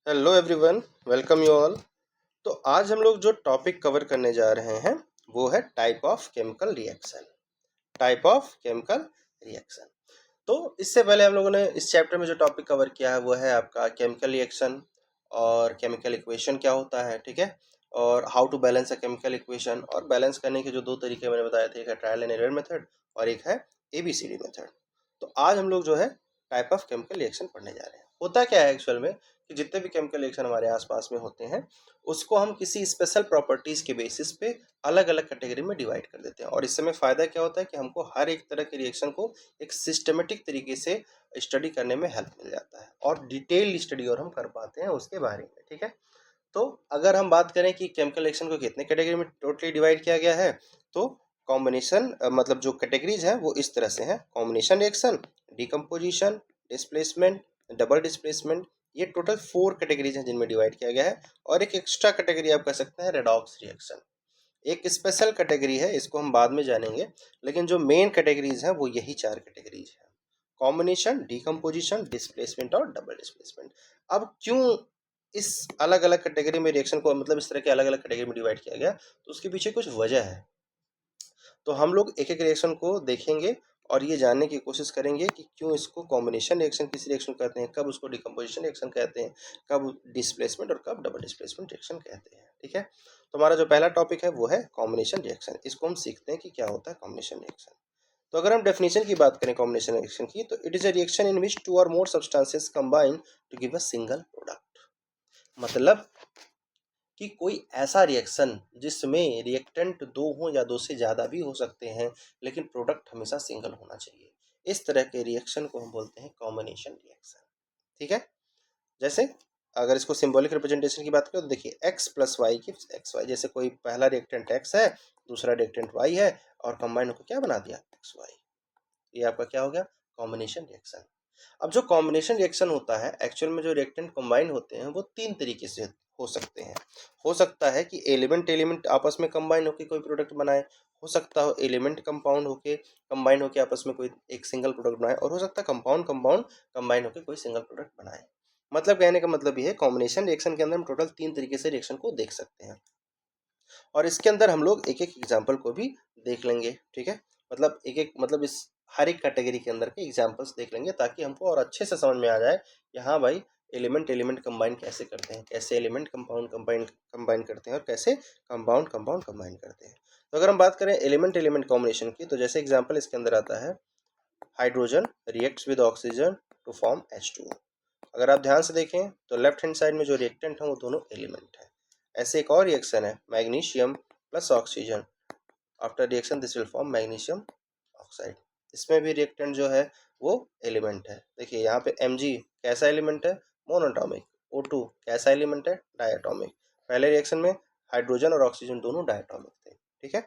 Hello everyone, welcome you all. तो आज हम लोग जो टॉपिक कवर करने जा रहे हैं वो है type of chemical reaction. Type of chemical reaction. तो इससे पहले हम लोगों ने इस चैप्टर में जो टॉपिक कवर किया है वो है आपका केमिकल रिएक्शन और केमिकल इक्वेशन क्या होता है, ठीक है। और how to balance a chemical equation, और बैलेंस करने के जो दो तरीके मैंने बताए थे, एक है ट्रायल एंड एरर मेथड और एक है एबीसीडी मेथड। तो आज हम लोग जो है टाइप ऑफ केमिकल रिएक्शन पढ़ने जा रहे हैं। होता क्या है एक्चुअल में कि जितने भी केमिकल रिएक्शन हमारे आसपास में होते हैं उसको हम किसी स्पेशल प्रॉपर्टीज के बेसिस पे अलग अलग कैटेगरी में डिवाइड कर देते हैं। और इससे में फ़ायदा क्या होता है कि हमको हर एक तरह के रिएक्शन को एक सिस्टमेटिक तरीके से स्टडी करने में हेल्प मिल जाता है और डिटेल स्टडी और हम कर पाते हैं उसके बारे में, ठीक है। तो अगर हम बात करें कि केमिकल रिएक्शन को कितने कैटेगरी में टोटली डिवाइड किया गया है, तो कॉम्बिनेशन मतलब जो कैटेगरीज हैं वो इस तरह से हैं: combination reaction, decomposition, displacement, double displacement. ये टोटल 4 कैटेगरीज हैं जिनमें डिवाइड किया गया है। और एक एक्स्ट्रा कैटेगरी आप कह सकते हैं रेडॉक्स रिएक्शन। एक स्पेशल कैटेगरी है, इसको हम बाद में जानेंगे, लेकिन जो मेन कैटेगरीज हैं वो यही 4 कैटेगरीज हैं: कॉम्बिनेशन, डिकम्पोजिशन, डिस्प्लेसमेंट और डबल डिस्प्लेसमेंट। अब क्यों इस अलग अलग कैटेगरी में रिएक्शन को, मतलब इस तरह के अलग अलग कैटेगरी में डिवाइड किया गया, तो उसके पीछे कुछ वजह है। तो हम लोग एक एक रिएक्शन को देखेंगे और ये जानने की कोशिश करेंगे कि क्यों इसको कॉम्बिनेशन रिएक्शन किस रिएक्शन कहते हैं, कब उसको डिकम्पोजिशन रिएक्शन कहते हैं, कब डिस्प्लेसमेंट और कब डबल डिस्प्लेसमेंट रिएक्शन कहते हैं, ठीक है। तो हमारा जो पहला टॉपिक है वो है कॉम्बिनेशन रिएक्शन। इसको हम सीखते हैं कि क्या होता है कॉम्बिनेशन रिएक्शन। तो अगर हम डेफिनेशन की बात करें कॉम्बिनेशन रिएक्शन की, तो it is a reaction in which two और more substances combine to give a single product. मतलब कि कोई ऐसा रिएक्शन जिसमें रिएक्टेंट दो हो या दो से ज़्यादा भी हो सकते हैं, लेकिन प्रोडक्ट हमेशा सिंगल होना चाहिए। इस तरह के रिएक्शन को हम बोलते हैं कॉम्बिनेशन रिएक्शन, ठीक है। जैसे अगर इसको सिंबॉलिक रिप्रेजेंटेशन की बात करें तो देखिए x plus Y gives X Y. जैसे कोई पहला रिएक्टेंट x है, दूसरा रिएक्टेंट y है, और कंबाइन होकर क्या बना दिया, एक्स वाई। ये आपका क्या हो गया, कॉम्बिनेशन रिएक्शन। अब जो कॉम्बिनेशन रिएक्शन होता है, एक्चुअल में जो रिएक्टेंट कंबाइन होते हैं वो 3 तरीके से हो सकते हैं। हो सकता है कि एलिमेंट एलिमेंट आपस में कंबाइन होकर कोई प्रोडक्ट बनाए, हो सकता है एलिमेंट कंपाउंड होके कंबाइन होकर आपस में कोई एक सिंगल प्रोडक्ट बनाए, और हो सकता है कंपाउंड कंपाउंड कंबाइन होकर कोई सिंगल प्रोडक्ट बनाए। मतलब कहने का मतलब ये है, कॉम्बिनेशन रिएक्शन के अंदर हम टोटल 3 तरीके से रिएक्शन को देख सकते हैं। और इसके अंदर हम लोग एक एक एग्जाम्पल को भी देख लेंगे, ठीक है। मतलब एक एक, मतलब इस हर एक कैटेगरी के अंदर के एग्जाम्पल्स देख लेंगे ताकि हमको और अच्छे से समझ में आ जाए कि हाँ भाई, एलिमेंट एलिमेंट कंबाइन कैसे करते हैं, कैसे एलिमेंट कंपाउंड कंबाइन कंबाइन करते हैं, और कैसे कंपाउंड कंपाउंड कंबाइन करते हैं। तो अगर हम बात करें एलिमेंट एलिमेंट कॉम्बिनेशन की, तो जैसे एग्जाम्पल इसके अंदर आता है, hydrogen reacts with oxygen to form H2O। अगर आप ध्यान से देखें तो लेफ्ट हैंड साइड में जो रिएक्टेंट है वो दोनों एलिमेंट है। ऐसे एक और रिएक्शन है, magnesium plus oxygen. After reaction this will form magnesium oxide. इसमें भी रिएक्टेंट जो है वो एलिमेंट है। देखिए यहाँ पे Mg कैसा एलिमेंट है, मोनोटॉमिक। O2 कैसा एलिमेंट है, डायटोमिक। पहले रिएक्शन में हाइड्रोजन और ऑक्सीजन दोनों डायटोमिक थे, ठीक है।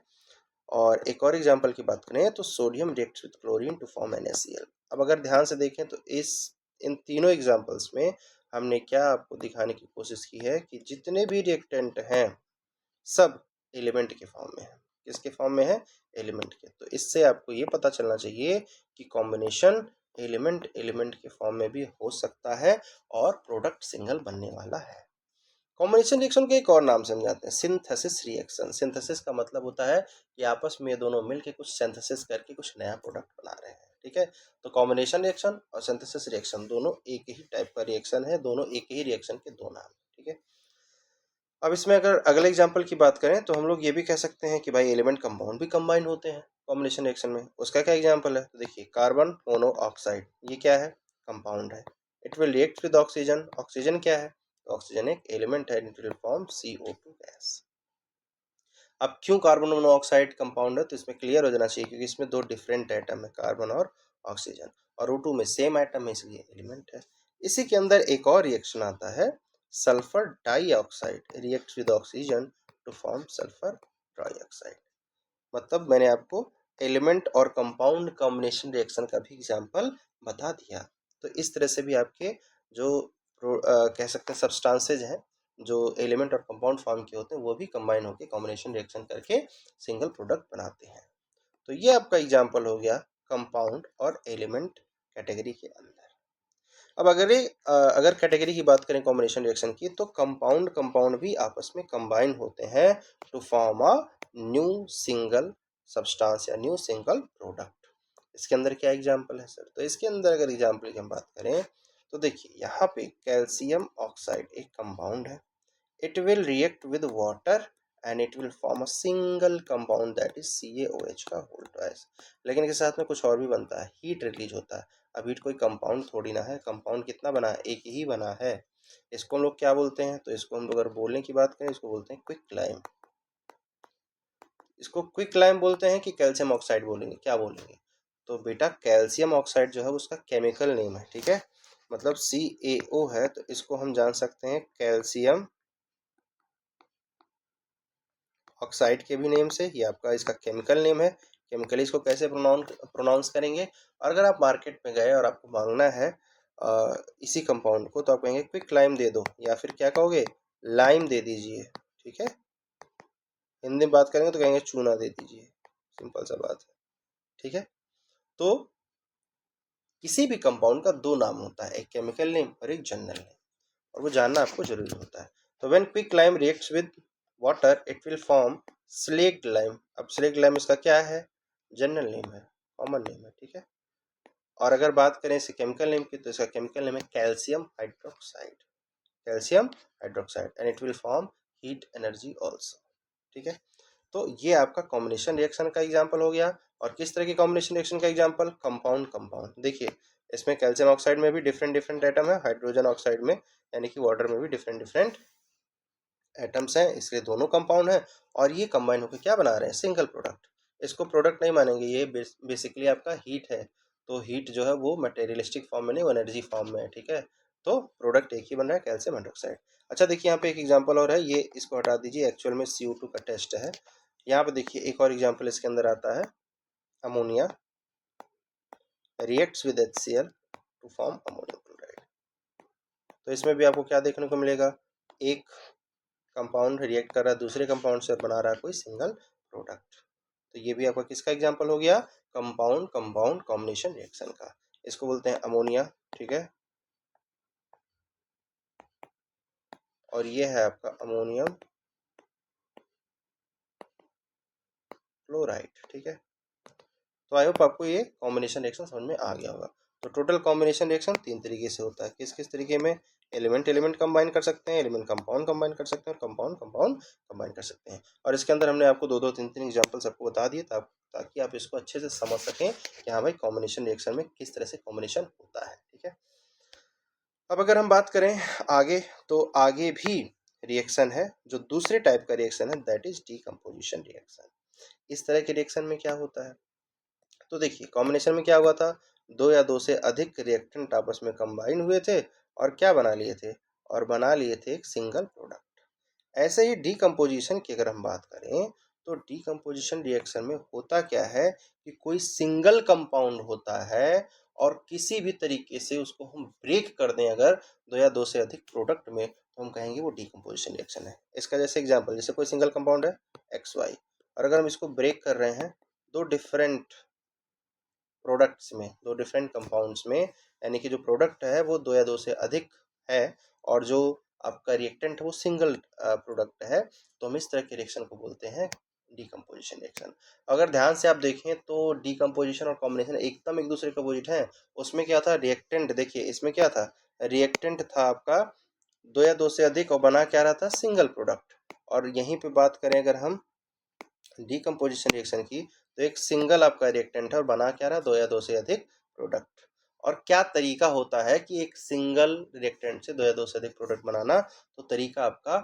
और एक और एग्जांपल की बात करें तो sodium reacts with chlorine to form NaCl। अब अगर ध्यान से देखें तो इन तीनों एग्जांपल्स में हमने क्या आपको दिखाने की कोशिश की है कि जितने भी रिएक्टेंट हैं सब एलिमेंट के फॉर्म में है। किसके फॉर्म में है, एलिमेंट के। तो इससे आपको ये पता चलना चाहिए कि कॉम्बिनेशन एलिमेंट एलिमेंट के फॉर्म में भी हो सकता है और प्रोडक्ट सिंगल बनने वाला है। कॉम्बिनेशन रिएक्शन के एक और नाम से हम जानते हैं, सिंथेसिस रिएक्शन। सिंथेसिस का मतलब होता है कि आपस में दोनों मिलकर कुछ सिंथेसिस करके कुछ नया प्रोडक्ट बना रहे हैं, ठीक है। तो कॉम्बिनेशन रिएक्शन और सिंथेसिस रिएक्शन दोनों एक ही टाइप का रिएक्शन है, दोनों एक ही रिएक्शन के दो नाम, ठीक है। अब इसमें अगर अगले एग्जाम्पल की बात करें तो हम लोग ये भी कह सकते हैं कि भाई एलिमेंट कंपाउंड भी कंबाइन होते हैं कॉम्बिनेशन रिएक्शन में। उसका क्या एग्जाम्पल है, तो देखिए कार्बन मोनोऑक्साइड, ये क्या है, कंपाउंड है। It will react with oxygen. Oxygen क्या है, तो ऑक्सीजन एक एलिमेंट है, it will form CO2 gas. अब क्यों कार्बन मोनोऑक्साइड कंपाउंड है, तो इसमें क्लियर हो जाना चाहिए क्योंकि इसमें दो डिफरेंट एटम है, कार्बन और ऑक्सीजन, और O2 में सेम एटम है इसलिए एलिमेंट है। इसी के अंदर एक और रिएक्शन आता है, sulphur dioxide reacts with oxygen to form sulphur trioxide. मतलब मैंने आपको एलिमेंट और कंपाउंड कॉम्बिनेशन रिएक्शन का भी एग्जांपल बता दिया। तो इस तरह से भी आपके जो कह सकते हैं सब्सटेंसेज हैं जो एलिमेंट और कंपाउंड फॉर्म के होते हैं वो भी कंबाइन होकर कॉम्बिनेशन रिएक्शन करके सिंगल प्रोडक्ट बनाते हैं। तो ये आपका एग्जांपल हो गया कंपाउंड और एलिमेंट कैटेगरी के अंदर। अब अगर कैटेगरी की बात करें कॉम्बिनेशन रिएक्शन की, तो कंपाउंड भी आपस में कंबाइन होते हैं to form a new single substance या न्यू सिंगल प्रोडक्ट। इसके अंदर क्या एग्जांपल है सर? तो इसके अंदर अगर एग्जांपल की हम बात करें तो देखिए यहाँ पे कैल्शियम ऑक्साइड एक कंपाउंड है। It will react with water and it will form a single compound that is CaOH का whole twice। लेकिन इसके साथ में कुछ और भी बनता है, हीट रिलीज होता है। अब हीट कोई कंपाउंड थोड़ी ना है, कंपाउंड कितना बना है? एक ही बना है। इसको हम लोग क्या बोलते हैं? तो इसको हम लोग अगर बोलने की बात करें, इसको बोलते हैं क्विक लाइम। इसको क्विक लाइम बोलते हैं कि कैल्शियम ऑक्साइड बोलेंगे? क्या बोलेंगे? तो बेटा कैल्शियम ऑक्साइड जो है उसका केमिकल नेम है, ठीक है, मतलब CaO है, तो इसको हम जान सकते हैं कैल्शियम ऑक्साइड के भी नेम से। ये आपका इसका केमिकल नेम है। केमिकली इसको कैसे प्रोनाउंस करेंगे? और अगर आप मार्केट में गए और आपको मांगना है इसी कंपाउंड को, तो आप कहेंगे क्विक लाइम दे दो, या फिर क्या कहोगे? लाइम दे दीजिए, ठीक है। हिंदी में बात करेंगे तो कहेंगे चूना दे दीजिए, सिंपल सा बात है, ठीक है। तो किसी भी कंपाउंड का दो नाम होता है, एक केमिकल नेम और एक जनरल नेम, और वो जानना आपको जरूरी होता है। तो when quick lime reacts with water it will form slaked lime. अब स्लेक्ट लाइम इसका क्या है? जनरल नेम है, कॉमन नेम है, ठीक है। और अगर बात करें इसे केमिकल नेम की, तो इसका केमिकल नेम है calcium hydroxide, calcium hydroxide, and it will form heat energy also, ठीक है। तो ये आपका कॉम्बिनेशन रिएक्शन का एग्जांपल हो गया। और किस तरह की कॉम्बिनेशन रिएक्शन का एग्जांपल? कंपाउंड। देखिए इसमें कैल्शियम ऑक्साइड में भी डिफरेंट डिफरेंट एटम है, हाइड्रोजन ऑक्साइड में यानी कि वाटर में भी डिफरेंट डिफरेंट एटम्स हैं, इसलिए दोनों कंपाउंड हैं और ये कंबाइन होकर क्या बना रहे हैं? Single product. इसको प्रोडक्ट नहीं मानेंगे, ये बेसिकली आपका हीट है। तो हीट जो है वो मटेरियलिस्टिक फॉर्म में नहीं, वो एनर्जी फॉर्म में है, ठीक है। तो प्रोडक्ट एक ही बन रहा है, कैल्शियम हाइड्रोक्साइड। अच्छा देखिए यहाँ पे एक एग्जांपल और है, ये इसको हटा दीजिए, एक्चुअल में CO2 का टेस्ट है। यहाँ पे देखिए एक और एग्जांपल इसके अंदर आता है, ammonia reacts with HCl to form ammonium chloride. तो इसमें भी आपको क्या देखने को मिलेगा? एक कंपाउंड रिएक्ट कर रहा है दूसरे कंपाउंड से और बना रहा है कोई सिंगल प्रोडक्ट। तो ये भी आपका किसका एग्जांपल हो गया? कंपाउंड कंपाउंड कॉम्बिनेशन रिएक्शन का। इसको बोलते हैं अमोनिया, ठीक है, और ये है आपका अमोनियम क्लोराइड, ठीक है। तो आई होप आपको ये कॉम्बिनेशन रिएक्शन समझ में आ गया होगा। तो टोटल कॉम्बिनेशन रिएक्शन तीन तरीके से होता है। किस किस तरीके में? एलिमेंट एलिमेंट कंबाइन कर सकते हैं, एलिमेंट कंपाउंड कंबाइन कर सकते हैं, कंपाउंड कंपाउंड कंबाइन कर सकते हैं। और इसके अंदर हमने आपको दो दो तीन तीन एग्जाम्पल्स आपको बता दिए ताकि आप इसको अच्छे से समझ सकें कि हाँ भाई कॉम्बिनेशन रिएक्शन में किस तरह से कॉम्बिनेशन होता है, ठीक है। अब अगर हम बात करें आगे, तो आगे भी रिएक्शन है, जो दूसरे टाइप का रिएक्शन है, दैट इज डीकम्पोजिशन रिएक्शन। इस तरह के रिएक्शन में क्या होता है? तो देखिए कॉम्बिनेशन में क्या हुआ था? दो या दो से अधिक रिएक्टेंट आपस में कंबाइन हुए थे और क्या बना लिए थे? और बना लिए थे एक सिंगल प्रोडक्ट। ऐसे ही डीकम्पोजिशन की अगर हम बात करें, तो डीकम्पोजिशन रिएक्शन में होता क्या है कि कोई सिंगल कंपाउंड होता है और किसी भी तरीके से उसको हम ब्रेक कर दें अगर दो या दो से अधिक प्रोडक्ट में, तो हम कहेंगे वो डीकम्पोजिशन रिएक्शन है। इसका जैसे एग्जांपल, जैसे कोई सिंगल कंपाउंड है XY, और अगर हम इसको ब्रेक कर रहे हैं दो डिफरेंट प्रोडक्ट्स में, दो डिफरेंट कंपाउंड्स में, यानी कि जो प्रोडक्ट है वो दो या दो से अधिक है और जो आपका रिएक्टेंट है वो सिंगल प्रोडक्ट है, तो हम इस तरह के रिएक्शन को बोलते हैं डीकम्पोजिशन रिएक्शन। अगर ध्यान से आप देखें तो डीकम्पोजिशन और कॉम्बिनेशन एकदम एक दूसरे के अपोजिट हैं। उसमें क्या था? रिएक्टेंट, देखिए इसमें क्या था? रिएक्टेंट था आपका दो या दो से अधिक और बना क्या रहा था? Single product. और यहीं पे बात करें अगर हम डीकम्पोजिशन रिएक्शन की, तो एक सिंगल आपका रिएक्टेंट है और बना क्या रहा? दो या दो से अधिक प्रोडक्ट। और क्या तरीका होता है कि एक सिंगल रिएक्टेंट से दो या दो से अधिक प्रोडक्ट बनाना? तो तरीका आपका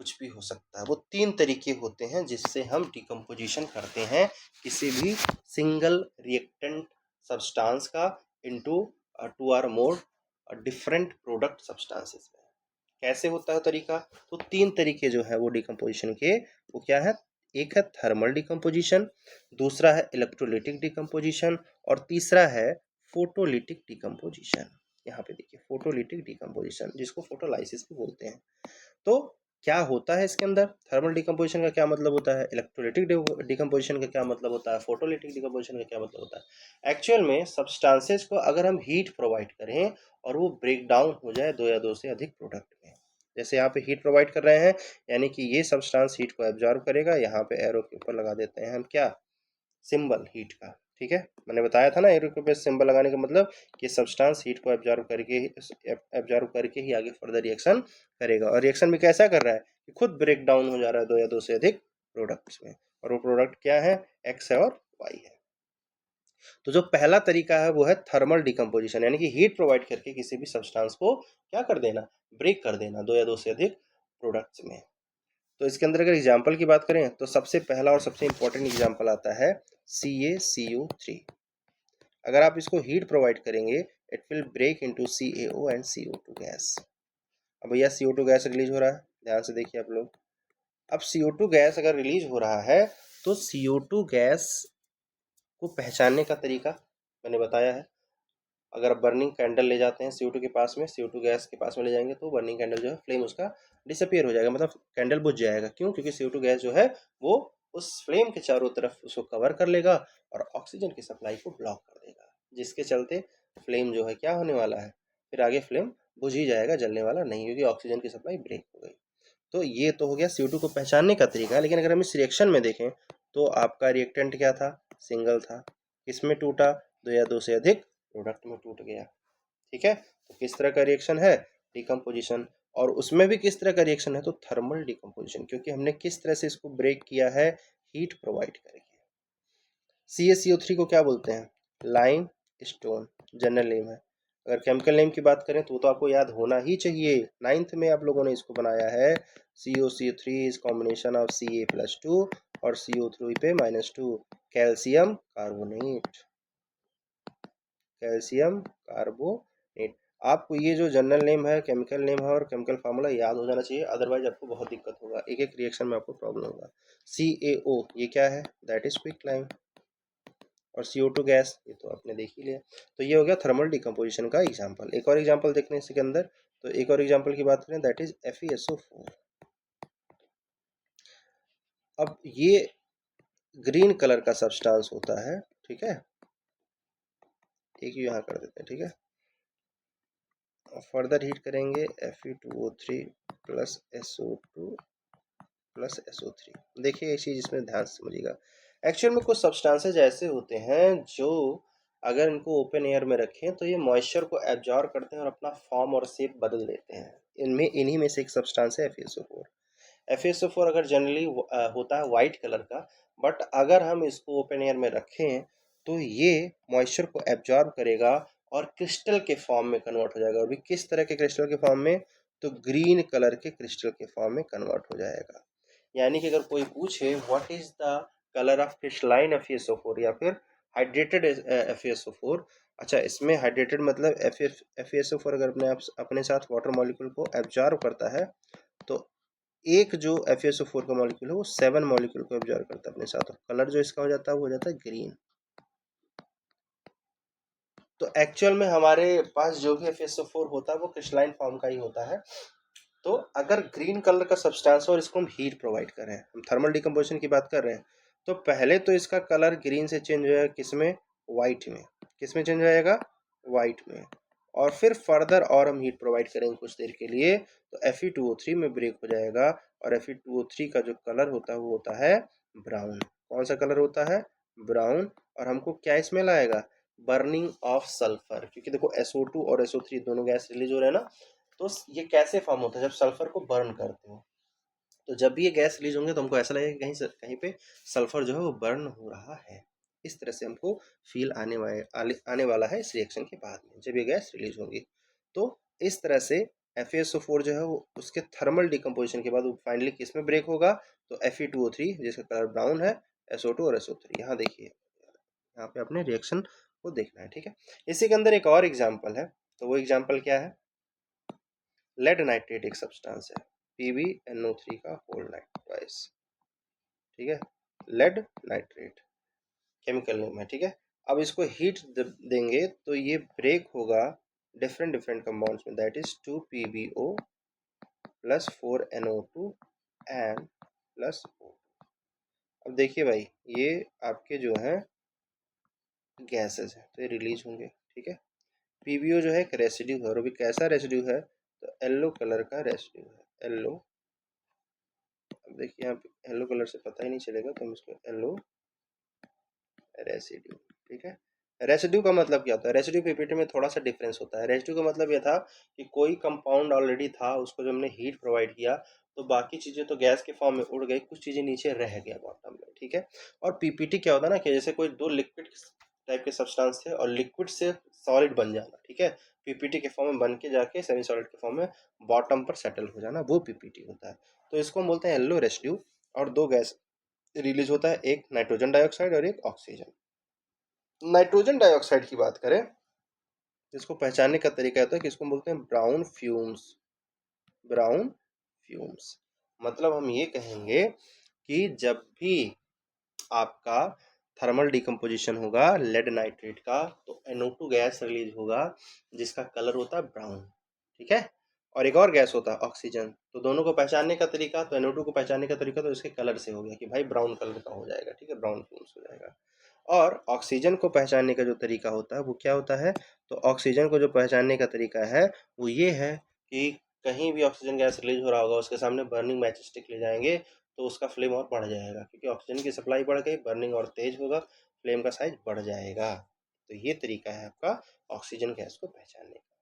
कुछ भी हो सकता है। वो तीन तरीके होते हैं जिससे हम डीकम्पोजिशन करते हैं किसी भी सिंगल रिएक्टेंट सब्सटेंस का into two or more different product substances में। कैसे होता है तरीका? तो तीन तरीके जो है वो डीकम्पोजिशन के, वो क्या है? एक है थर्मल डिकम्पोजिशन, दूसरा है इलेक्ट्रोलिटिक डिकम्पोजिशन, और तीसरा है फोटोलिटिक डिकम्पोजिशन। यहाँ पे देखिए फोटोलिटिक डिकम्पोजिशन, जिसको फोटोलाइसिस भी बोलते हैं। तो क्या होता है इसके अंदर, थर्मल डिकम्पोजिशन का क्या मतलब होता है, इलेक्ट्रोलाइटिक डिकम्पोजिशन का क्या मतलब होता है, फोटोलिटिक डिकम्पोजिशन का क्या मतलब होता है। एक्चुअल में सब्सटेंसेस को अगर हम हीट प्रोवाइड करें और वो ब्रेक डाउन हो जाए दो या दो से अधिक प्रोडक्ट में, जैसे यहाँ पे हीट प्रोवाइड कर रहे हैं यानी कि ये सब्सटेंस हीट को एब्जॉर्व करेगा, यहाँ पे एरो के ऊपर लगा देते हैं हम क्या, सिंबल हीट का। ठीक है, मैंने बताया था ना एरो के ऊपर सिंबल लगाने का मतलब कि सब्सटेंस हीट को एब्जॉर्व करके ही आगे फर्दर रिएक्शन करेगा, और रिएक्शन भी कैसा कर रहा है कि खुद ब्रेक डाउन हो जा रहा है दो या दो से अधिक प्रोडक्ट्स में, और वो प्रोडक्ट क्या है, एक्स है और वाई है। तो जो पहला तरीका है वो है थर्मल डिकम्पोजिशन, यानी कि हीट प्रोवाइड करके किसी भी सब्सटेंस को क्या कर देना, ब्रेक कर देना दो या दो से अधिक प्रोडक्ट्स में। तो इसके अंदर अगर एग्जाम्पल की बात करें तो सबसे पहला और सबसे इंपॉर्टेंट एग्जाम्पल आता है CaCO3। अगर आप इसको हीट प्रोवाइड करेंगे it will break into CaO and CO2 gas. अब भैया CO2 गैस रिलीज हो रहा है, ध्यान से देखिए आप लोग। अब CO2 गैस अगर रिलीज हो रहा है तो CO2 गैस को पहचानने का तरीका मैंने बताया है। अगर आप बर्निंग कैंडल ले जाते हैं CO2 के पास में, CO2 गैस के पास में ले जाएंगे तो बर्निंग कैंडल जो है फ्लेम उसका डिसअपियर हो जाएगा, मतलब कैंडल बुझ जाएगा। क्यों? क्योंकि CO2 गैस जो है वो उस फ्लेम के चारों तरफ उसको कवर कर लेगा और ऑक्सीजन की सप्लाई को ब्लॉक कर देगा, जिसके चलते फ्लेम जो है क्या होने वाला है, फिर आगे फ्लेम बुझ ही जाएगा, जलने वाला नहीं, क्योंकि ऑक्सीजन की सप्लाई ब्रेक हो गई। तो ये तो हो गया CO2 को पहचानने का तरीका। लेकिन अगर हम इस रिएक्शन में देखें तो आपका रिएक्टेंट क्या था, सिंगल था। किसमें टूटा, दो या दो से अधिक प्रोडक्ट में टूट गया। ठीक है, तो किस तरह का रिएक्शन है, डिकम्पोजिशन। और उसमें भी किस तरह का रिएक्शन है, तो थर्मल डिकम्पोजिशन, क्योंकि हमने किस तरह से इसको ब्रेक किया है, हीट प्रोवाइड करके। CaCO3 को क्या बोलते हैं, लाइम स्टोन, जनरल नेम है। अगर केमिकल नेम की बात करें तो वो तो आपको याद होना ही चाहिए, 9th में आप लोगों ने इसको बनाया है। COCO3 is combination of Ca+2 और CO3 पे -2, कैल्शियम कार्बोनेट, कैल्शियम कार्बोनेट। आपको ये जो जनरल नेम है, केमिकल नेम है और केमिकल फार्मूला याद हो जाना चाहिए, अदरवाइज आपको बहुत दिक्कत होगा, एक एक रिएक्शन में आपको प्रॉब्लम होगा। CaO ये क्या है, दैट इज क्विक, और CO2 गैस ये तो आपने देख ही लिया। तो ये हो गया थर्मल डिकम्पोजिशन का एग्जांपल। एक और एग्जांपल देखने इसके अंदर, तो एक और एग्जांपल की बात करें दैट इज FeSO4। अब ये ग्रीन कलर का सब्सटेंस होता है, ठीक है, एक ही यहाँ कर देते हैं, ठीक है। फर्दर हीट करेंगे Fe2O3 plus SO2 plus SO3। देखिए एक चीज़ इसमें ध्यान से समझिएगा, एक्चुअल में कुछ सब्सटेंसेज ऐसे होते हैं जो अगर इनको ओपन एयर में रखें तो ये मॉइस्चर को एब्जॉर्ब करते हैं और अपना फॉर्म और शेप बदल देते हैं। इनमें इन्हीं में से एक सब्सटेंस है FeSO4। FeSO4 अगर जनरली होता है वाइट कलर का, बट अगर हम इसको ओपन एयर में रखें तो ये मॉइस्चर को एब्जॉर्ब करेगा और क्रिस्टल के फॉर्म में कन्वर्ट हो जाएगा। और भी किस तरह के क्रिस्टल के फॉर्म में, तो ग्रीन कलर के क्रिस्टल के फॉर्म में कन्वर्ट हो जाएगा। यानी कि अगर कोई पूछे what is the colour of crystalline FeSO4 या फिर हाइड्रेटेड FeSO4, अच्छा इसमें हाइड्रेटेड मतलब FeSO4 अगर अपने साथ वाटर मॉलिक्यूल को एब्जॉर्ब करता है तो एक जो FeSO4 का मॉलिक्यूल है वो 7 मॉलिक्यूल को एब्जॉर्ब करता है अपने साथ, और कलर जो इसका हो जाता है वो हो जाता है ग्रीन। तो एक्चुअल में हमारे पास जो भी FeSO4 होता है वो क्रिस्टलाइन फॉर्म का ही होता है। तो अगर ग्रीन कलर का सब्सटेंस और इसको हम हीट प्रोवाइड कर रहे हैं, हम थर्मल डिकम्पोजिशन की बात कर रहे हैं, तो पहले तो इसका कलर ग्रीन से चेंज हो जाएगा किसमें, वाइट में। किसमें चेंज हो जाएगा, वाइट में। और फिर फर्दर और हम हीट प्रोवाइड करेंगे कुछ देर के लिए तो Fe2O3 में ब्रेक हो जाएगा, और Fe2O3 का जो कलर होता है वो होता है ब्राउन। कौन सा कलर होता है, ब्राउन। और हमको क्या स्मेल आएगा, बर्निंग ऑफ सल्फर, क्योंकि देखो SO2 और SO3 दोनों गैस रिलीज हो रहे हैं ना। तो ये कैसे फॉर्म होता है, जब सल्फर को बर्न करते हो, तो जब भी ये गैस रिलीज होंगे तो हमको ऐसा लगेगा कि कहीं पे सल्फर जो है वो बर्न हो रहा है। इस तरह से हमको फील आने वाला है इस रिएक्शन के बाद में जब ये गैस रिलीज होंगी। तो इस तरह से FeSO4 जो है वो उसके थर्मल डिकम्पोजिशन के बाद वो फाइनली किस में ब्रेक होगा, तो Fe2O3 जिसका कलर ब्राउन है, SO2 और SO3। यहाँ देखिए, यहाँ पे अपने रिएक्शन को देखना है, ठीक है। इसी के अंदर एक और एग्जाम्पल है, तो वो एग्जाम्पल क्या है, लेड नाइट्रेट एक सब्सटेंस है, PbNO3 का होल नाइट ट्वाइस, ठीक है, लेड नाइट्रेट केमिकल नेम है, ठीक है। अब इसको हीट देंगे तो ये ब्रेक होगा डिफरेंट डिफरेंट कंपाउंड्स में, that is 2PbO plus 4NO2 and plus O। अब देखिए भाई, ये आपके जो है गैसेस है तो ये रिलीज होंगे, ठीक है। पीबीओ जो है एक रेसिड्यू है, और अभी कैसा रेसिड्यू है, तो येलो कलर का रेसिड्यू है, येलो। अब देखिए यहाँ पे येलो कलर से पता ही नहीं चलेगा, तो हम इसको येलो रेसिड्यू, ठीक है। रेसिड्यू का मतलब क्या होता है, रेसिड्यू पीपीटी में थोड़ा सा डिफरेंस होता है। रेसिड्यू का मतलब ये था कि कोई कंपाउंड ऑलरेडी था, उसको जो हमने हीट प्रोवाइड किया तो बाकी चीज़ें तो गैस के फॉर्म में उड़ गई, कुछ चीज़ें नीचे रह गया बॉटम में, ठीक है। और पीपीटी क्या होता है ना, कि जैसे कोई दो लिक्विड टाइप के सब्सटेंस थे और लिक्विड से सॉलिड बन जाना, ठीक है। पीपीटी के फॉर्म में बन के जाके सेमी सॉलिड के फॉर्म में बॉटम पर सेटल हो जाना, वो पीपीटी होता है। तो इसको हम बोलते हैं येलो रेसिड्यू। और दो गैस रिलीज होता है, एक नाइट्रोजन डाइऑक्साइड और एक ऑक्सीजन। नाइट्रोजन डाइऑक्साइड की बात करें तो इसको पहचानने का तरीका होता है कि इसको बोलते हैं ब्राउन फ्यूम्स। ब्राउन फ्यूम्स मतलब हम ये कहेंगे कि जब भी आपका थर्मल डिकम्पोजिशन होगा लेड नाइट्रेट का, तो NO2 गैस रिलीज होगा जिसका कलर होता है ब्राउन, ठीक है। और एक और गैस होता है ऑक्सीजन। तो दोनों को पहचानने का तरीका, तो NO2 को पहचानने का तरीका तो इसके कलर से हो गया कि भाई ब्राउन कलर का हो जाएगा, ठीक है, ब्राउन फ्यूम्स हो जाएगा। और ऑक्सीजन को पहचानने का जो तरीका होता है वो क्या होता है, तो ऑक्सीजन को जो पहचानने का तरीका है वो ये है कि कहीं भी ऑक्सीजन गैस रिलीज हो रहा होगा, उसके सामने बर्निंग मैच स्टिक ले जाएंगे तो उसका फ्लेम और बढ़ जाएगा, क्योंकि ऑक्सीजन की सप्लाई बढ़ गई, बर्निंग और तेज होगा, फ्लेम का साइज बढ़ जाएगा। तो ये तरीका है आपका ऑक्सीजन गैस को पहचानने का।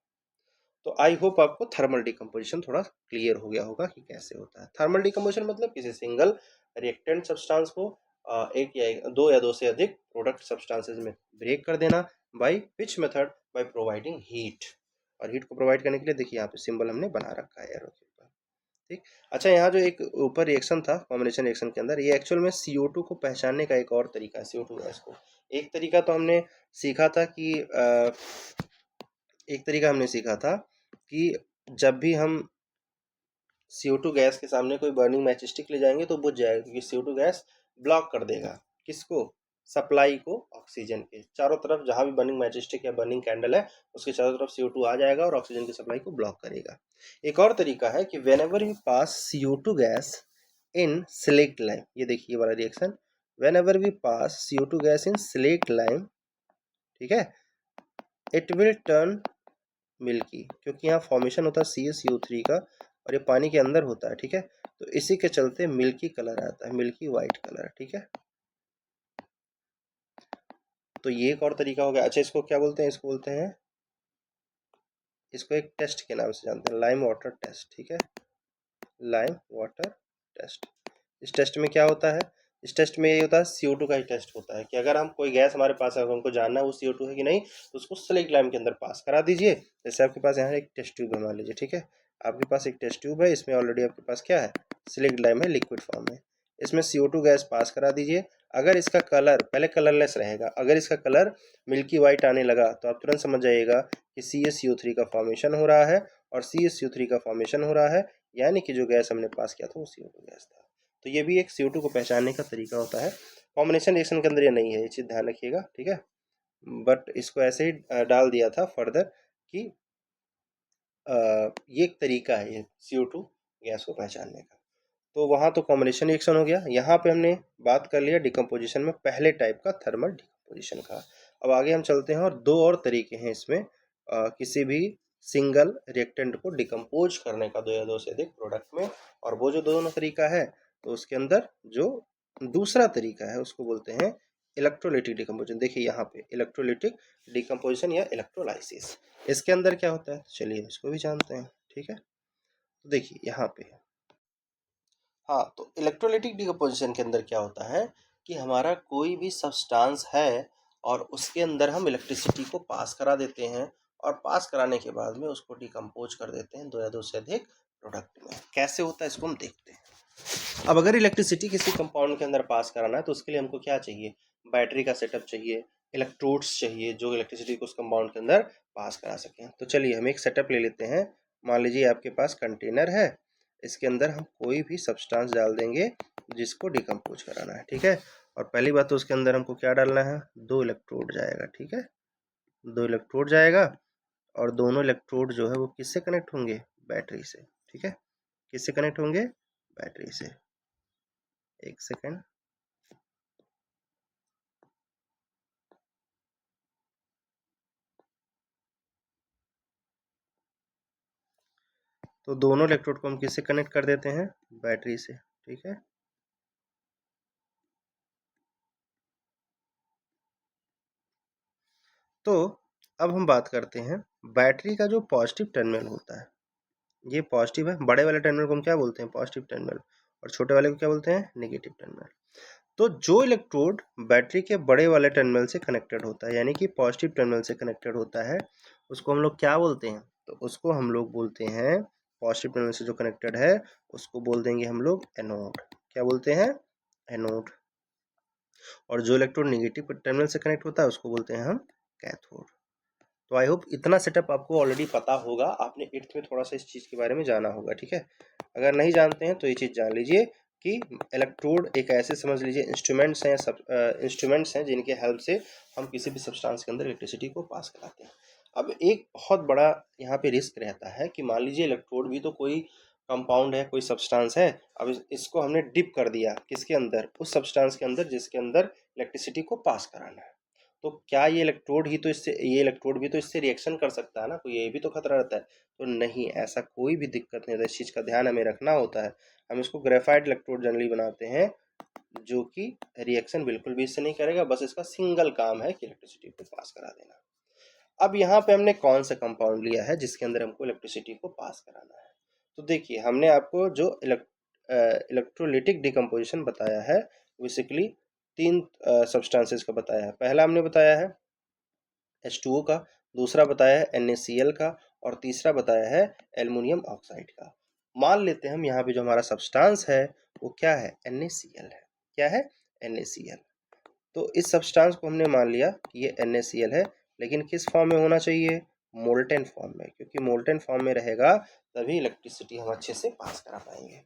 तो आई होप आपको थर्मल डिकम्पोजिशन थोड़ा क्लियर हो गया होगा कि कैसे होता है। थर्मल डिकम्पोजिशन मतलब किसी सिंगल रिएक्टेंट सब्सटेंस को दो या दो से अधिक प्रोडक्ट सब्सटेंसेस में ब्रेक कर देना by which method, by providing heat. और हीट को प्रोवाइड करने के लिए देखिए यहाँ पे सिंबल हमने बना रखा है एरो के ऊपर, ठीक। अच्छा, यहाँ जो एक ऊपर रिएक्शन था कॉम्बिनेशन रिएक्शन के अंदर, ये एक्चुअल में CO2 को पहचानने का एक और तरीका है, CO2 गैस को। एक तरीका तो हमने सीखा था कि एक तरीका हमने सीखा था कि जब भी हम CO2 गैस के सामने कोई बर्निंग मैच स्टिक ले जाएंगे तो बुझ जाएगा, क्योंकि CO2 गैस ब्लॉक कर देगा किसको, सप्लाई को ऑक्सीजन के चारों तरफ। जहां भी बर्निंग मैच स्टिक या बर्निंग कैंडल है उसके चारों तरफ CO2 आ जाएगा और ऑक्सीजन की सप्लाई को ब्लॉक करेगा। एक और तरीका है कि whenever we pass CO2 gas in slaked lime, ये देखिए वाला reaction, whenever we pass CO2 gas in slaked lime, ठीक है, इट विल टर्न मिल्की, क्योंकि यहाँ फॉर्मेशन होता है CaCO3 का और ये पानी के अंदर होता है, ठीक है। तो इसी के चलते मिल्की कलर आता है, मिल्की वाइट कलर, ठीक है। तो ये एक और तरीका हो गया। अच्छा, इसको क्या बोलते हैं, इसको बोलते हैं, इसको एक टेस्ट के नाम से जानते हैं, लाइम वाटर टेस्ट, ठीक है, लाइम वाटर टेस्ट। इस टेस्ट में क्या होता है, इस टेस्ट में ये होता है CO2 का ही टेस्ट होता है कि अगर हम कोई गैस हमारे पास है, हमको जानना है वो CO2 है कि नहीं, तो उसको सेलेक्ट लाइम के अंदर पास करा दीजिए। जैसे आपके पास यहाँ एक टेस्ट ट्यूब है मान लीजिए, ठीक है, आपके पास एक टेस्ट ट्यूब है, इसमें ऑलरेडी आपके पास क्या है, सेलेक्ट लाइम है लिक्विड फॉर्म में। इसमें CO2 गैस पास करा दीजिए। अगर इसका कलर पहले कलरलेस रहेगा, अगर इसका कलर मिल्की वाइट आने लगा तो आप तुरंत समझ जाइएगा कि CaCO3 का फॉर्मेशन हो रहा है, और CaCO3 का फॉर्मेशन हो रहा है यानी कि जो गैस हमने पास किया था वो CO2 गैस था। तो ये भी एक CO2 को पहचानने का तरीका होता है। कॉम्बिनेशन रिएक्शन के अंदर ये नहीं है, ये चीज़ ध्यान रखिएगा, ठीक है। बट इसको ऐसे ही डाल दिया था फर्दर कि ये एक तरीका है ये CO2 गैस को पहचानने का। तो वहाँ तो कॉम्बिनेशन रिएक्शन हो गया। यहाँ पे हमने बात कर लिया डिकम्पोजिशन में पहले टाइप का थर्मल डिकम्पोजिशन का। अब आगे हम चलते हैं और दो और तरीके हैं इसमें किसी भी सिंगल रिएक्टेंट को डिकम्पोज करने का दो या दो से अधिक प्रोडक्ट में। और वो जो दोनों तरीका है तो उसके अंदर जो दूसरा तरीका है उसको बोलते हैं इलेक्ट्रोलाइटिक डिकम्पोजिशन। देखिए यहाँ पे इलेक्ट्रोलाइटिक डिकम्पोजिशन या इलेक्ट्रोलाइसिस, इसके अंदर क्या होता है चलिए इसको भी जानते हैं, ठीक है। तो देखिए यहाँ पे, हाँ, तो इलेक्ट्रोलाइटिक डिकम्पोजिशन के अंदर क्या होता है कि हमारा कोई भी सब्सटेंस है और उसके अंदर हम इलेक्ट्रिसिटी को पास करा देते हैं, और पास कराने के बाद में उसको डिकम्पोज कर देते हैं दो या दो से अधिक प्रोडक्ट में। कैसे होता है इसको हम देखते हैं। अब अगर इलेक्ट्रिसिटी किसी कंपाउंड के अंदर पास कराना है तो उसके लिए हमको क्या चाहिए, बैटरी का सेटअप चाहिए, इलेक्ट्रोड्स चाहिए जो इलेक्ट्रिसिटी को उस कंपाउंड के अंदर पास करा सकें। तो चलिए हम एक सेटअप ले लेते हैं। मान लीजिए आपके पास कंटेनर है, इसके अंदर हम कोई भी सब्सटेंस डाल देंगे जिसको डिकम्पोज कराना है, ठीक है। और पहली बात तो उसके अंदर हमको क्या डालना है, दो इलेक्ट्रोड जाएगा, ठीक है, दो इलेक्ट्रोड जाएगा। और दोनों इलेक्ट्रोड जो है वो किससे कनेक्ट होंगे, बैटरी से, ठीक है। किससे कनेक्ट होंगे? बैटरी से। एक सेकेंड। तो दोनों इलेक्ट्रोड को हम किससे कनेक्ट कर देते हैं? बैटरी से। ठीक है, तो अब हम बात करते हैं बैटरी का जो पॉजिटिव टर्मिनल होता है, ये पॉजिटिव है, बड़े वाले टर्मिनल को हम क्या बोलते हैं? Positive terminal. और छोटे वाले को क्या बोलते हैं? Negative terminal. तो जो इलेक्ट्रोड बैटरी के बड़े वाले टर्मिनल से कनेक्टेड होता है, यानी कि पॉजिटिव टर्मिनल से कनेक्टेड होता है, उसको हम लोग क्या बोलते हैं? तो उसको हम लोग बोलते हैं, पॉजिटिव टर्मिनल से जो कनेक्टेड है उसको बोल देंगे हम लोग एनोड। क्या बोलते हैं? एनोड। और जो इलेक्ट्रोड नेगेटिव टर्मिनल से कनेक्ट होता है उसको बोलते हैं हम कैथोड। तो आई होप इतना सेटअप आपको ऑलरेडी पता होगा, आपने 8th में थोड़ा सा इस चीज़ के बारे में जाना होगा। ठीक है, अगर नहीं जानते हैं तो ये चीज़ जान लीजिए कि इलेक्ट्रोड एक ऐसे समझ लीजिए इंस्ट्रूमेंट्स हैं, सब इंस्ट्रूमेंट्स हैं जिनके हेल्प से हम किसी भी सब्सटेंस के अंदर इलेक्ट्रिसिटी को पास कराते हैं। अब एक बहुत बड़ा यहाँ पे रिस्क रहता है कि मान लीजिए इलेक्ट्रोड भी तो कोई कंपाउंड है, कोई सब्सटेंस है। अब इसको हमने डिप कर दिया किसके अंदर? उस सब्सटेंस के अंदर जिसके अंदर इलेक्ट्रिसिटी को पास कराना है। तो क्या ये इलेक्ट्रोड भी तो इससे रिएक्शन कर सकता है ना, कोई ये भी तो खतरा रहता है। तो नहीं, ऐसा कोई भी दिक्कत नहीं होता, इस चीज़ का ध्यान हमें रखना होता है। हम इसको ग्रेफाइट इलेक्ट्रोड जनरली बनाते हैं, जो कि रिएक्शन बिल्कुल भी इससे नहीं करेगा, बस इसका सिंगल काम है कि इलेक्ट्रिसिटी को पास करा देना। अब यहाँ पे हमने कौन सा कंपाउंड लिया है जिसके अंदर हमको इलेक्ट्रिसिटी को पास कराना है? तो देखिए, हमने आपको जो इलेक्ट्रोलिटिक डिकम्पोजिशन बताया है, बेसिकली 3 सब्सटेंसेस का बताया है। पहला हमने बताया है H2O का, दूसरा बताया है NaCl का, और तीसरा बताया है एल्युमिनियम ऑक्साइड का। मान लेते हैं हम यहाँ पे जो हमारा सब्सटेंस है वो क्या है? NaCl है। क्या है? NaCl। तो इस सब्सटेंस को हमने मान लिया कि ये NaCl है, लेकिन किस फॉर्म में होना चाहिए? मोल्टेन फॉर्म में, क्योंकि मोल्टेन फॉर्म में रहेगा तभी इलेक्ट्रिसिटी हम अच्छे से पास करा पाएंगे।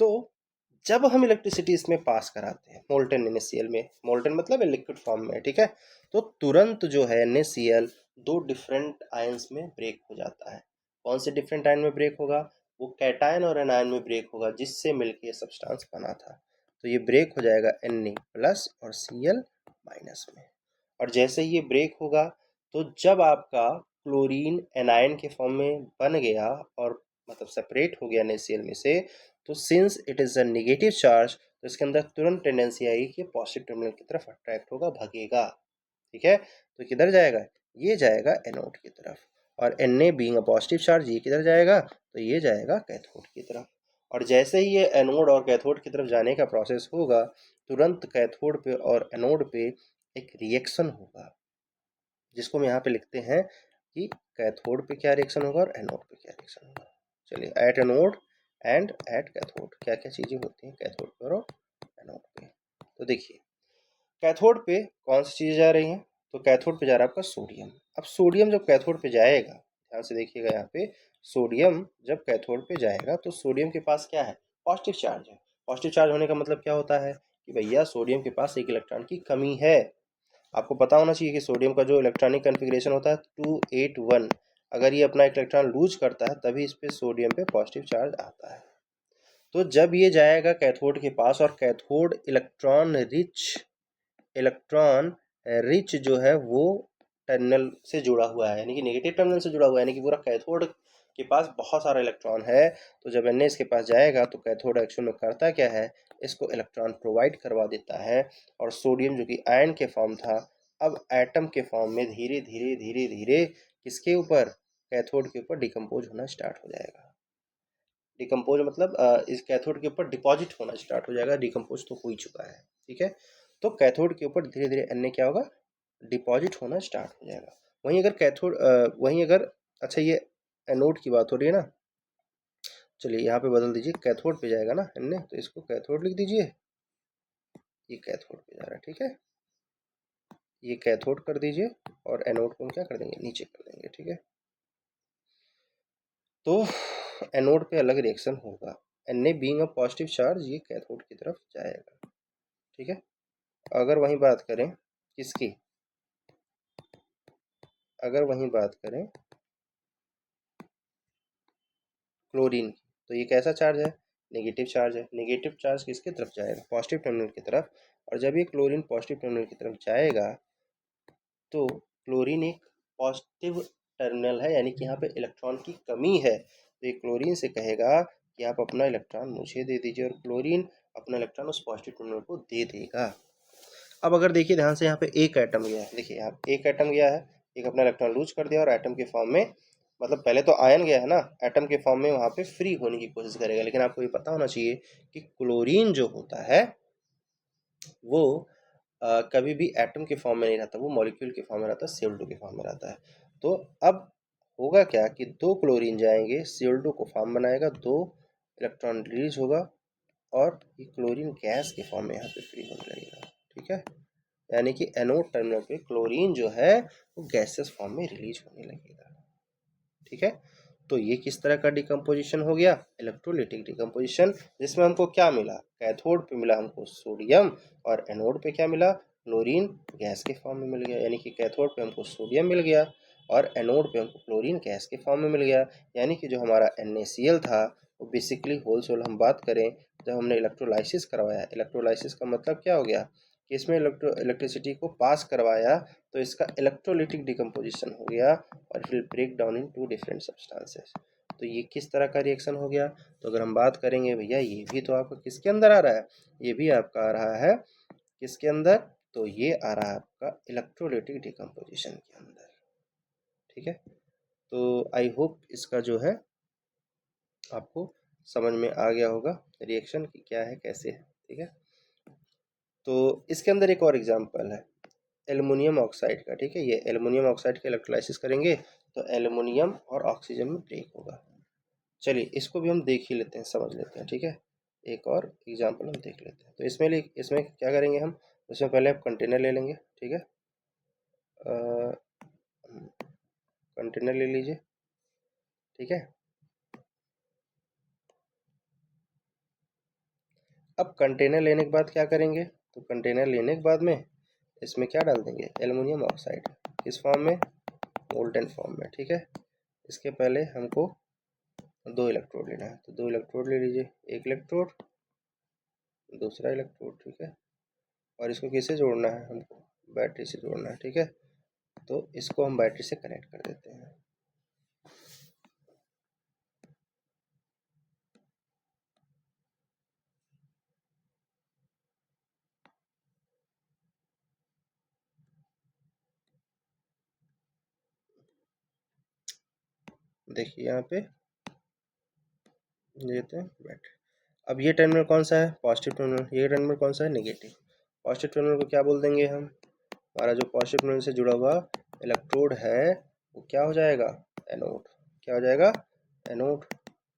तो जब हम इलेक्ट्रिसिटी इसमें पास कराते हैं मोल्टेन NaCl में, मोल्टेन मतलब लिक्विड फॉर्म में, ठीक है, तो तुरंत जो है NaCl दो डिफरेंट आयंस में ब्रेक हो जाता है। कौन से डिफरेंट आयन में ब्रेक होगा? वो कैटायन और एनायन में ब्रेक होगा, जिससे मिलकर सब्सटेंस बना था। तो ये ब्रेक हो जाएगा Na प्लस और Cl माइनस में। और जैसे ही ये ब्रेक होगा, तो जब आपका क्लोरीन एनायन के फॉर्म में बन गया और मतलब सेपरेट हो गया NaCl में से, तो since it is a negative charge, तो इसके अंदर तुरंत टेंडेंसी आएगी कि पॉजिटिव टर्मिनल की तरफ अट्रैक्ट होगा, भगेगा। ठीक है, तो किधर जाएगा? ये जाएगा एनोड की तरफ। और Na being a positive charge, ये किधर जाएगा? तो ये जाएगा कैथोड की तरफ। और जैसे ही ये एनोड और कैथोड की तरफ जाने का प्रोसेस होगा, तुरंत कैथोड पे और एनोड पे एक रिएक्शन होगा, जिसको हम यहाँ पे लिखते हैं कि कैथोड पे क्या रिएक्शन होगा और एनोड पे क्या रिएक्शन होगा। चलिए, at anode and at cathode क्या क्या चीज़ें होती हैं कैथोड पे और एनोड पे। तो देखिए, कैथोड पे कौन सी चीज़ जा रही हैं? तो कैथोड पे जा रहा है आपका सोडियम। अब सोडियम जब कैथोड पे जाएगा, ध्यान से देखिएगा यहाँ पे, सोडियम जब कैथोड पे जाएगा तो सोडियम के पास क्या है? पॉजिटिव चार्ज है। पॉजिटिव चार्ज होने का मतलब क्या होता है कि भैया सोडियम के पास एक इलेक्ट्रॉन की कमी है। आपको पता होना चाहिए कि सोडियम का जो इलेक्ट्रॉनिक कन्फिग्रेशन होता है 281। अगर ये अपना इलेक्ट्रॉन लूज करता है तभी इस पे सोडियम पे पॉजिटिव चार्ज आता है। तो जब ये जाएगा कैथोड के पास, और कैथोड इलेक्ट्रॉन रिच जो है वो टर्मिनल से जुड़ा हुआ है, यानी कि नेगेटिव टर्मिनल से जुड़ा हुआ है, यानी कि पूरा कैथोड के पास बहुत सारा इलेक्ट्रॉन है। तो जब Na इसके पास जाएगा तो कैथोड एक्चुअल में करता क्या है? इसको इलेक्ट्रॉन प्रोवाइड करवा देता है, और सोडियम जो कि आयन के फॉर्म था, अब एटम के फॉर्म में धीरे धीरे धीरे धीरे किसके ऊपर? कैथोड के ऊपर डिकम्पोज होना स्टार्ट हो जाएगा। डिकम्पोज मतलब इस कैथोड के ऊपर डिपॉजिट होना स्टार्ट हो जाएगा, डिकम्पोज तो हो ही चुका है। ठीक है, तो कैथोड के ऊपर धीरे धीरे Na क्या होगा? डिपॉजिट होना स्टार्ट हो जाएगा। वहीं अगर अच्छा, ये एनोड की बात हो रही है ना, चलिए यहाँ पे बदल दीजिए, कैथोड पे जाएगा ना Na, तो इसको कैथोड लिख दीजिए, ये कैथोड पे जा रहा है। ठीक है, ये कैथोड कर दीजिए, और एनोड को हम क्या कर देंगे? नीचे कर देंगे। ठीक है, तो एनोड पे अलग रिएक्शन होगा। Na being a positive charge, ये कैथोड की तरफ जाएगा। ठीक है, अगर वहीं बात करें किसकी? अगर वहीं बात करें क्लोरीन की, तो ये कैसा चार्ज है, नेगेटिव चार्ज है। नेगेटिव चार्ज किसकी तरफ जाएगा, पॉजिटिव टर्मिनल की तरफ। और जब ये क्लोरीन पॉजिटिव टर्मिनल की तरफ जाएगा तो क्लोरीन एक पॉजिटिव टर्मिनल है, यानी कि यहाँ पे इलेक्ट्रॉन की कमी है, तो ये क्लोरीन से कहेगा कि आप अपना इलेक्ट्रॉन मुझे दे दीजिए, और क्लोरीन अपना इलेक्ट्रॉन उस पॉजिटिव टर्मिनल को दे देगा। अब अगर देखिए ध्यान से, यहाँ पे एक एटम गया है, देखिए यहाँ एक एटम गया है, एक अपना इलेक्ट्रॉन लूज कर दिया और एटम के फॉर्म में, मतलब पहले तो आयन गया है ना, एटम के फॉर्म में वहाँ पे फ्री होने की कोशिश करेगा। लेकिन आपको ये पता होना चाहिए कि क्लोरीन जो होता है वो कभी भी एटम के फॉर्म में नहीं रहता, वो मॉलिक्यूल के फॉर्म में रहता है, CO2 के फॉर्म में रहता है। तो अब होगा क्या कि दो क्लोरीन जाएंगे, CO2 को फॉर्म बनाएगा, दो इलेक्ट्रॉन रिलीज होगा और ये क्लोरीन गैस के फॉर्म में यहाँ पे फ्री होने लगेगा। ठीक है, यानी कि एनोड टर्मिनल पे क्लोरीन जो है वो गैसेस फॉर्म में रिलीज होने लगेगा। ठीक है, तो ये किस तरह का डिकम्पोजिशन हो गया, इलेक्ट्रोलिटिक डिकम्पोजिशन, जिसमें हमको क्या मिला, कैथोड पे मिला हमको सोडियम और एनोड पे क्या मिला, क्लोरीन गैस के फॉर्म में मिल गया। यानी कि कैथोड पे हमको सोडियम मिल गया और एनोड पे हमको क्लोरीन गैस के फॉर्म में मिल गया। यानी कि जो हमारा NaCl था वो बेसिकली होल हम बात करें, जब हमने इलेक्ट्रोलाइसिस करवाया, इलेक्ट्रोलाइसिस का मतलब क्या हो गया कि इसमें इलेक्ट्रिसिटी को पास करवाया, तो इसका इलेक्ट्रोलिटिक डिकम्पोजिशन हो गया और फिर break down in to different substances. तो ये किस तरह का रिएक्शन हो गया, तो अगर हम बात करेंगे भैया, ये भी तो आपका किसके अंदर आ रहा है, ये भी आपका आ रहा है किसके अंदर, तो ये आ रहा है आपका इलेक्ट्रोलिटिक डिकम्पोजिशन के अंदर। ठीक है, तो आई होप इसका जो है आपको समझ में आ गया होगा रिएक्शन की क्या है, कैसे है। ठीक है, तो इसके अंदर एक और एग्जांपल है एल्युमिनियम ऑक्साइड का। ठीक है, ये एल्युमिनियम ऑक्साइड का इलेक्ट्रोलाइसिस करेंगे तो एल्युमिनियम और ऑक्सीजन में ब्रेक होगा। चलिए इसको भी हम देख ही लेते हैं, समझ लेते हैं। ठीक है, एक और एग्जांपल हम देख लेते हैं। तो इसमें क्या करेंगे हम, इसमें पहले आप कंटेनर ले लेंगे। ठीक है, कंटेनर ले लीजिए। ठीक है, अब कंटेनर लेने के बाद क्या करेंगे, तो कंटेनर लेने के बाद में इसमें क्या डाल देंगे, एल्युमिनियम ऑक्साइड, किस फॉर्म में, मोल्टन फॉर्म में। ठीक है, इसके पहले हमको दो इलेक्ट्रोड लेना है, तो दो इलेक्ट्रोड ले लीजिए, एक इलेक्ट्रोड दूसरा इलेक्ट्रोड। ठीक है, और इसको किससे जोड़ना है, हमको बैटरी से जोड़ना है। ठीक है, तो इसको हम बैटरी से कनेक्ट कर देते हैं। देखिए यहाँ पे देते हैं बैटरी। अब ये टर्मिनल कौन सा है, पॉजिटिव टर्मिनल, ये टर्मिनल कौन सा है, नेगेटिव। पॉजिटिव टर्मिनल को क्या बोल देंगे हम, हमारा जो पॉजिटिव टर्मिनल से जुड़ा हुआ इलेक्ट्रोड है वो क्या हो जाएगा, एनोड। क्या हो जाएगा, एनोड।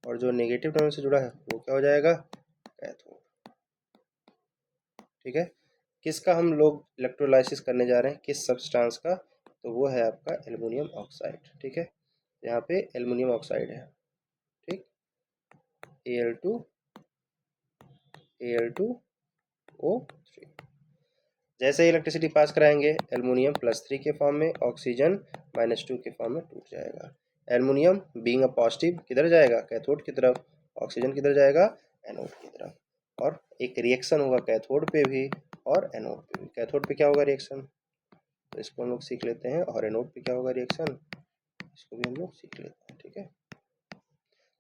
और जो नेगेटिव टर्मिनल से जुड़ा है वो क्या हो जाएगा, कैथोड। ठीक है, किसका हम लोग इलेक्ट्रोलाइसिस करने जा रहे हैं, किस सब्सटेंस का, तो वो है आपका एल्युमिनियम ऑक्साइड। ठीक है, यहाँ पे एल्युमिनियम ऑक्साइड है। ठीक, Al2 Al2O3। जैसे ही इलेक्ट्रिसिटी पास कराएंगे, एल्युमिनियम +3 के फॉर्म में, ऑक्सीजन -2 के फॉर्म में टूट जाएगा। एल्युमिनियम बीइंग अ पॉजिटिव किधर जाएगा, कैथोड की तरफ, ऑक्सीजन किधर जाएगा, एनोड की तरफ। और एक रिएक्शन होगा कैथोड पे भी और एनोड पे भी। कैथोड पे क्या होगा रिएक्शन, तो इसको हम लोग सीख लेते हैं, और एनोड पे क्या होगा रिएक्शन, इसको भी हम लोग सीख लेते हैं। ठीक है,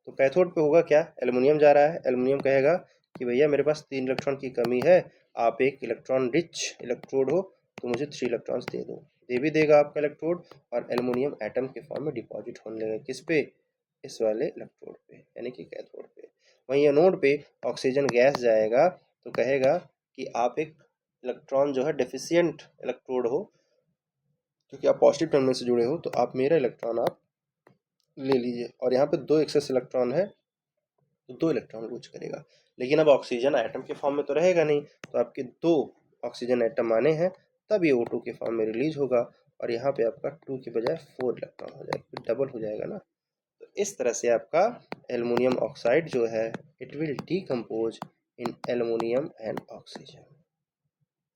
तो कैथोड पे होगा क्या, एल्युमिनियम जा रहा है, एल्युमिनियम कहेगा कि भैया मेरे पास 3 इलेक्ट्रॉन की कमी है, आप एक इलेक्ट्रॉन रिच इलेक्ट्रोड हो तो मुझे 3 इलेक्ट्रॉन्स दे दो। दे भी देगा आपका इलेक्ट्रोड, और एल्युमिनियम एटम के फॉर्म में डिपॉजिट होने लगेगा किस पे, इस वाले इलेक्ट्रोड पे, यानी कि कैथोड पे। वहीं एनोड पे ऑक्सीजन गैस जाएगा तो कहेगा कि आप एक इलेक्ट्रॉन जो है डेफिशिएंट इलेक्ट्रोड हो, क्योंकि आप पॉजिटिव टर्मिनल से जुड़े हो, तो आप मेरा इलेक्ट्रॉन आप ले लीजिए। और यहाँ पे 2 एक्सेस इलेक्ट्रॉन है तो 2 इलेक्ट्रॉन लूज करेगा। लेकिन अब ऑक्सीजन एटम के फॉर्म में तो रहेगा नहीं, तो आपके 2 ऑक्सीजन एटम आने हैं, तब ये O2 के फॉर्म में रिलीज होगा, और यहाँ पे आपका 2 की बजाय 4 इलेक्ट्रॉन हो जाएगा, डबल हो जाएगा ना। तो इस तरह से आपका एल्युमिनियम ऑक्साइड जो है it will decompose in aluminium and oxygen.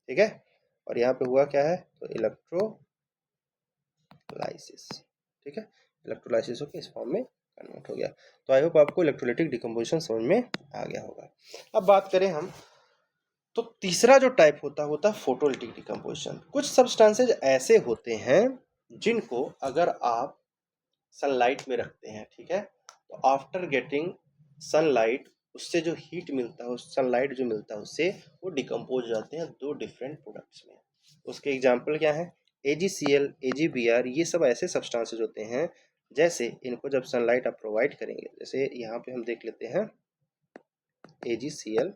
ठीक है, और यहाँ पे हुआ क्या है, तो इलेक्ट्रोलाइसिस। ठीक है, इलेक्ट्रोलाइसिस होकर इस फॉर्म में कन्वर्ट हो गया। तो आई होप आपको इलेक्ट्रोलाइटिक डिकम्पोजिशन समझ में आ गया होगा। अब बात करें हम, तो तीसरा जो टाइप होता है फोटोलिटिक डिकम्पोजिशन। कुछ सब्सटेंसेज ऐसे होते हैं जिनको अगर आप सनलाइट में रखते हैं, ठीक है, तो आफ्टर गेटिंग सनलाइट उससे जो हीट मिलता है, उस सनलाइट जो मिलता है उससे वो डिकम्पोज हो जाते हैं दो डिफरेंट प्रोडक्ट्स में। उसके एग्जाम्पल क्या है? AgCl, AgBr, ये सब ऐसे सब्सटेंसेज होते हैं जैसे इनको जब सनलाइट आप प्रोवाइड करेंगे, जैसे यहाँ पे हम देख लेते हैं AgCl,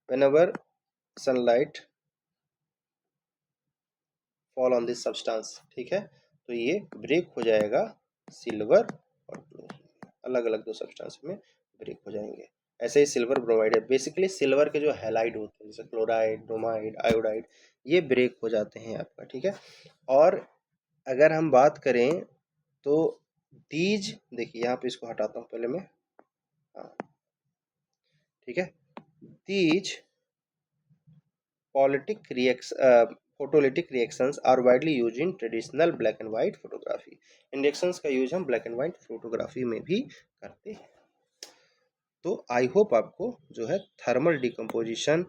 whenever sunlight fall on this substance, ठीक है, तो ये ब्रेक हो जाएगा सिल्वर और क्लोरीन, अलग अलग दो सब्सटेंस में ब्रेक हो जाएंगे। ऐसे ही सिल्वर ब्रोमाइड है, बेसिकली सिल्वर के जो हैलाइड होते हैं जैसे क्लोराइड, ब्रोमाइड, आयोडाइड, ये ब्रेक हो जाते हैं आपका, ठीक है। और अगर हम बात करें तो दीज, देखिए यहाँ पे इसको हटाता हूँ पहले मैं, हाँ ठीक है, these photolytic reactions are widely used in traditional black and white photography। In reactions का यूज हम ब्लैक एंड व्हाइट फोटोग्राफी में भी करते हैं। तो आई होप आपको जो है थर्मल डिकम्पोजिशन,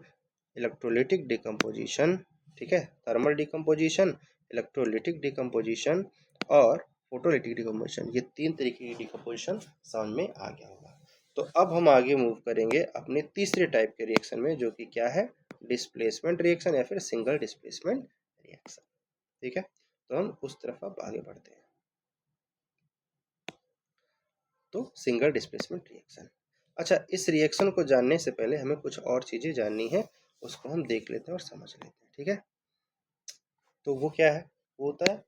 इलेक्ट्रोलिटिक डिकम्पोजिशन, ठीक है, थर्मल डिकम्पोजिशन, इलेक्ट्रोलिटिक डिकम्पोजिशन और फोटोलिटिक डिकम्पोजिशन, ये तीन तरीके की डिकम्पोजिशन समझ में आ गया होगा। तो अब हम आगे मूव करेंगे अपने तीसरे टाइप के रिएक्शन में, जो कि क्या है? डिस्प्लेसमेंट रिएक्शन या फिर सिंगल डिस्प्लेसमेंट रिएक्शन, ठीक है। तो हम उस तरफ अब आगे बढ़ते हैं। तो सिंगल डिस्प्लेसमेंट रिएक्शन, अच्छा, इस रिएक्शन को जानने से पहले हमें कुछ और चीजें जाननी है, उसको हम देख लेते हैं और समझ लेते हैं, ठीक है। तो वो क्या है? वो होता है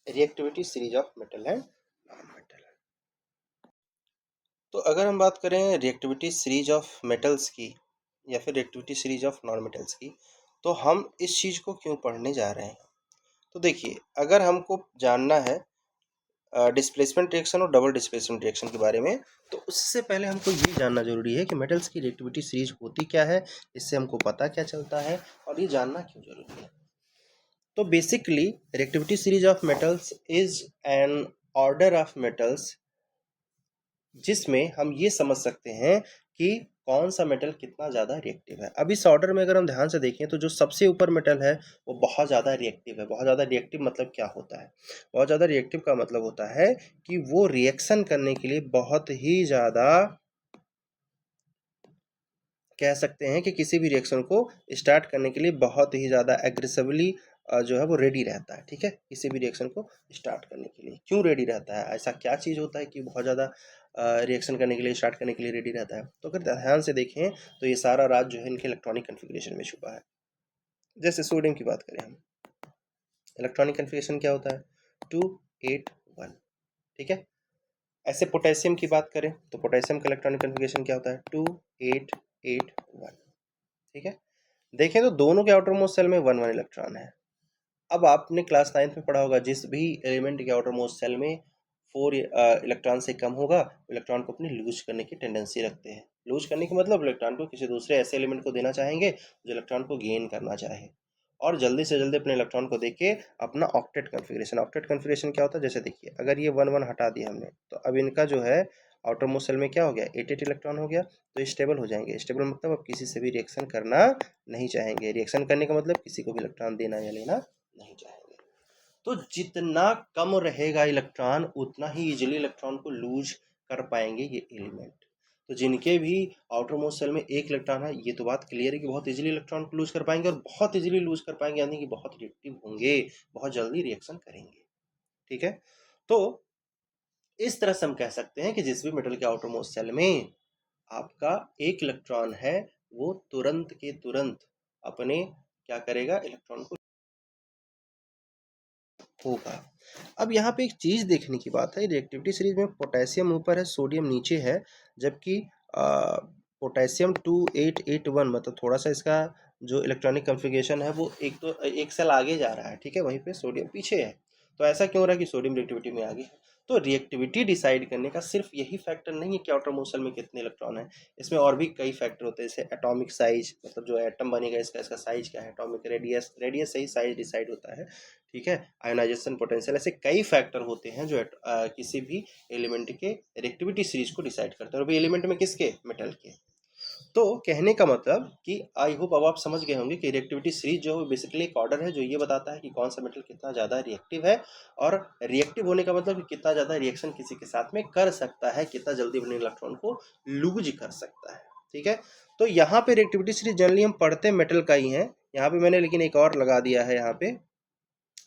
reactivity series of metal and non metal. तो अगर हम बात करें रिएक्टिविटी सीरीज ऑफ मेटल्स की या फिर reactivity series of non metals की, तो हम इस चीज़ को क्यों पढ़ने जा रहे हैं? तो देखिए, अगर हमको जानना है डिस्प्लेसमेंट रिएक्शन और डबल डिस्प्लेसमेंट रिएक्शन के बारे में, तो उससे पहले हमको ये जानना जरूरी है कि मेटल्स की रिएक्टिविटी सीरीज होती क्या है, इससे हमको पता क्या चलता है और ये जानना क्यों जरूरी है। तो basically reactivity series of metals is an order of metals जिसमें हम ये समझ सकते हैं कि कौन सा मेटल कितना ज़्यादा रिएक्टिव है। अब इस ऑर्डर में अगर हम ध्यान से देखें तो जो सबसे ऊपर मेटल है वो बहुत ज़्यादा रिएक्टिव है। बहुत ज़्यादा रिएक्टिव मतलब क्या होता है? बहुत ज़्यादा रिएक्टिव का मतलब होता है कि वो रिएक्शन करने के लिए बहुत ही ज़्यादा, कह सकते हैं कि किसी भी रिएक्शन को स्टार्ट करने के लिए बहुत ही ज़्यादा एग्रेसिवली जो है वो रेडी रहता है, ठीक है, किसी भी रिएक्शन को स्टार्ट करने के लिए। क्यों रेडी रहता है? ऐसा क्या चीज़ होता है कि बहुत ज़्यादा रिएक्शन करने के लिए, स्टार्ट करने के लिए रेडी रहता है? तो अगर ध्यान से देखें तो ये सारा राज जो है इनके इलेक्ट्रॉनिक कन्फिग्रेशन में छुपा है। जैसे सोडियम की बात करें हम, इलेक्ट्रॉनिक कन्फिग्रेशन क्या होता है? 281, ठीक है। ऐसे पोटेशियम की बात करें तो पोटेशियम का इलेक्ट्रॉनिक कन्फिग्रेशन क्या होता है? 2881, ठीक है। देखें तो दोनों के आउटर मोस्ट सेल में 1 1 इलेक्ट्रॉन है। अब आपने क्लास 9th में पढ़ा होगा, जिस भी एलिमेंट के आउटर मोस्ट सेल में 4 इलेक्ट्रॉन से कम होगा, इलेक्ट्रॉन को अपनी लूज करने की टेंडेंसी रखते हैं। लूज करने का मतलब इलेक्ट्रॉन को किसी दूसरे ऐसे एलिमेंट को देना चाहेंगे जो इलेक्ट्रॉन को गेन करना चाहे, और जल्दी से जल्दी अपने इलेक्ट्रॉन को देके अपना ऑक्टेट कन्फिग्रेशन। ऑक्टेट कन्फिग्रेशन क्या होता है? जैसे देखिए, अगर ये 1 1 हटा दिया हमने, तो अब इनका जो है आउटर मोस्ट सेल में क्या हो गया? 8 इलेक्ट्रॉन हो गया। तो स्टेबल हो जाएंगे। स्टेबल मतलब अब किसी से भी रिएक्शन करना नहीं चाहेंगे। रिएक्शन करने का मतलब किसी को भी इलेक्ट्रॉन देना या लेना नहीं चाहेंगे। तो जितना कम रहेगा इलेक्ट्रॉन, उतना ही इजीली इलेक्ट्रॉन को लूज कर पाएंगे ये एलिमेंट। तो जिनके भी आउटर मोस्ट सेल में 1 इलेक्ट्रॉन है, ये तो बात क्लियर है कि बहुत इजीली इलेक्ट्रॉन को लूज कर पाएंगे, और बहुत इजीली लूज कर पाएंगे यानी कि बहुत रिएक्टिव होंगे, बहुत जल्दी रिएक्शन करेंगे, ठीक है। तो इस तरह से हम कह सकते हैं कि जिस भी मेटल के आउटर मोस्ट सेल में आपका 1 इलेक्ट्रॉन है, वो तुरंत के तुरंत अपने क्या करेगा? इलेक्ट्रॉन को होगा। अब यहाँ पे एक चीज़ देखने की बात है, रिएक्टिविटी सीरीज में पोटेशियम ऊपर है, सोडियम नीचे है, जबकि पोटेशियम 2881, मतलब थोड़ा सा इसका जो इलेक्ट्रॉनिक कन्फिग्रेशन है वो एक सेल आगे जा रहा है, ठीक है, वहीं पे सोडियम पीछे है। तो ऐसा क्यों हो रहा है कि सोडियम रिएक्टिविटी में आगे है? तो रिएक्टिविटी डिसाइड करने का सिर्फ यही फैक्टर नहीं है कि आउटर मोस्ट सेल में कितने इलेक्ट्रॉन है, इसमें और भी कई फैक्टर होते हैं, जैसे एटॉमिक साइज, मतलब जो एटम बनेगा इसका साइज क्या है, एटॉमिक रेडियस से ही साइज डिसाइड होता है, ठीक है। आयोनाइजेशन पोटेंशियल, ऐसे कई फैक्टर होते हैं जो किसी भी एलिमेंट के रिएक्टिविटी सीरीज को डिसाइड करते हैं, और एलिमेंट में किसके, मेटल के। तो कहने का मतलब कि आई होप अब आप समझ गए होंगे कि रिएक्टिविटी सीरीज जो है बेसिकली एक ऑर्डर है जो ये बताता है कि कौन सा मेटल कितना ज़्यादा रिएक्टिव है, और रिएक्टिव होने का मतलब कि कितना ज़्यादा रिएक्शन किसी के साथ में कर सकता है, कितना जल्दी अपने इलेक्ट्रॉन को लूज कर सकता है, ठीक है। तो यहाँ पे रिएक्टिविटी सीरीज जनरली हम पढ़ते मेटल का ही है, यहाँ पे मैंने लेकिन एक और लगा दिया है, यहाँ पे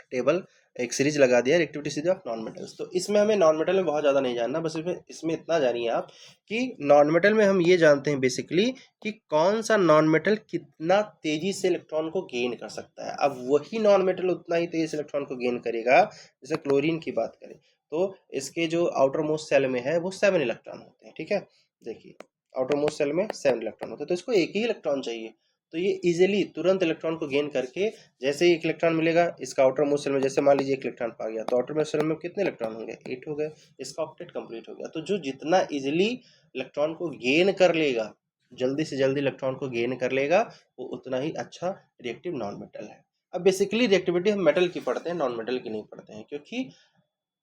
टेबल एक सीरीज लगा दिया reactivity series of non metals. तो इसमें हमें नॉन मेटल में बहुत ज़्यादा नहीं जानना, बस इसमें इतना जानिए आप कि नॉन मेटल में हम ये जानते हैं बेसिकली कि कौन सा नॉन मेटल कितना तेजी से इलेक्ट्रॉन को गेन कर सकता है। अब वही नॉन मेटल उतना ही तेजी से इलेक्ट्रॉन को गेन करेगा, जैसे क्लोरीन की बात करें तो इसके जो आउटर मोस्ट सेल में है वो 7 इलेक्ट्रॉन होते हैं, ठीक है। देखिए आउटर मोस्ट सेल में 7 इलेक्ट्रॉन होते हैं, तो इसको एक ही इलेक्ट्रॉन चाहिए, तो ये इजीली तुरंत इलेक्ट्रॉन को गेन करके, जैसे ही एक इलेक्ट्रॉन मिलेगा इसका आउटर मोस्ट सेल में, जैसे मान लीजिए एक इलेक्ट्रॉन पा गया तो आउटर मोस्ट सेल में कितने इलेक्ट्रॉन होंगे, 8 हो गए, इसका ऑक्टेट कंप्लीट हो गया। तो जो जितना इजीली इलेक्ट्रॉन को गेन कर लेगा, जल्दी से जल्दी इलेक्ट्रॉन को गेन कर लेगा, वो उतना ही अच्छा रिएक्टिव नॉन मेटल है। अब बेसिकली रिएक्टिविटी हम मेटल की पढ़ते हैं, नॉन मेटल की नहीं पढ़ते हैं, क्योंकि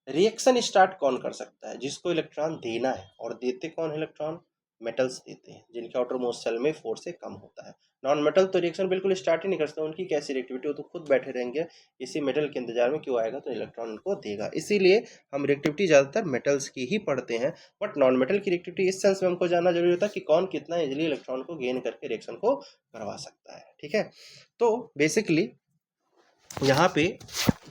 रिएक्शन स्टार्ट कौन कर सकता है, जिसको इलेक्ट्रॉन देना है, और देते कौन है इलेक्ट्रॉन, मेटल्स देते हैं, जिनके आउटर मोस्ट सेल में 4 से कम होता है। नॉन मेटल तो रिएक्शन बिल्कुल स्टार्ट ही नहीं कर सकते, उनकी कैसी रिएक्टिविटी, वो तो खुद बैठे रहेंगे इसी मेटल के इंतजार में, क्यों आएगा तो इलेक्ट्रॉन उनको देगा। इसीलिए हम रिएक्टिविटी ज़्यादातर मेटल्स की ही पढ़ते हैं, बट नॉन मेटल की रिएक्टिविटी इस सेंस में हमको जानना जरूरी होता है कि कौन कितना इजिली इलेक्ट्रॉन को गेन करके रिएक्शन को करवा सकता है, ठीक है। तो बेसिकली यहाँ पे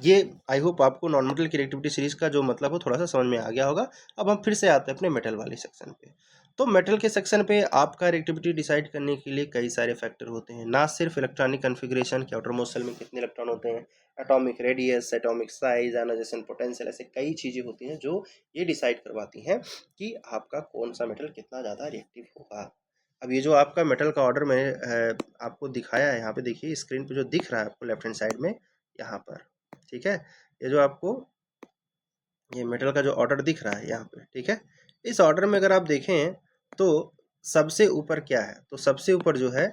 ये आई होप आपको नॉन मेटल की रिएक्टिविटी सीरीज का जो मतलब हो थोड़ा सा समझ में आ गया होगा। अब हम फिर से आते हैं अपने मेटल वाले सेक्शन पे। तो मेटल के सेक्शन पे आपका रिएक्टिविटी डिसाइड करने के लिए कई सारे फैक्टर होते हैं, ना सिर्फ इलेक्ट्रॉनिक कन्फिग्रेशन के आउटर मोस्ट सेल में कितने इलेक्ट्रॉन होते हैं, atomic radius, atomic size, ionization potential, ऐसे कई चीज़ें होती हैं जो ये डिसाइड करवाती हैं कि आपका कौन सा मेटल कितना ज़्यादा रिएक्टिव होगा। अब ये जो आपका मेटल का ऑर्डर मैंने आपको दिखाया है, यहाँ पे देखिए स्क्रीन पे जो दिख रहा है आपको लेफ्ट हैंड साइड में यहाँ पर, ठीक है, ये जो आपको ये मेटल का जो ऑर्डर दिख रहा है यहाँ पे, ठीक है, इस ऑर्डर में अगर आप देखें तो सबसे ऊपर क्या है, तो सबसे ऊपर जो है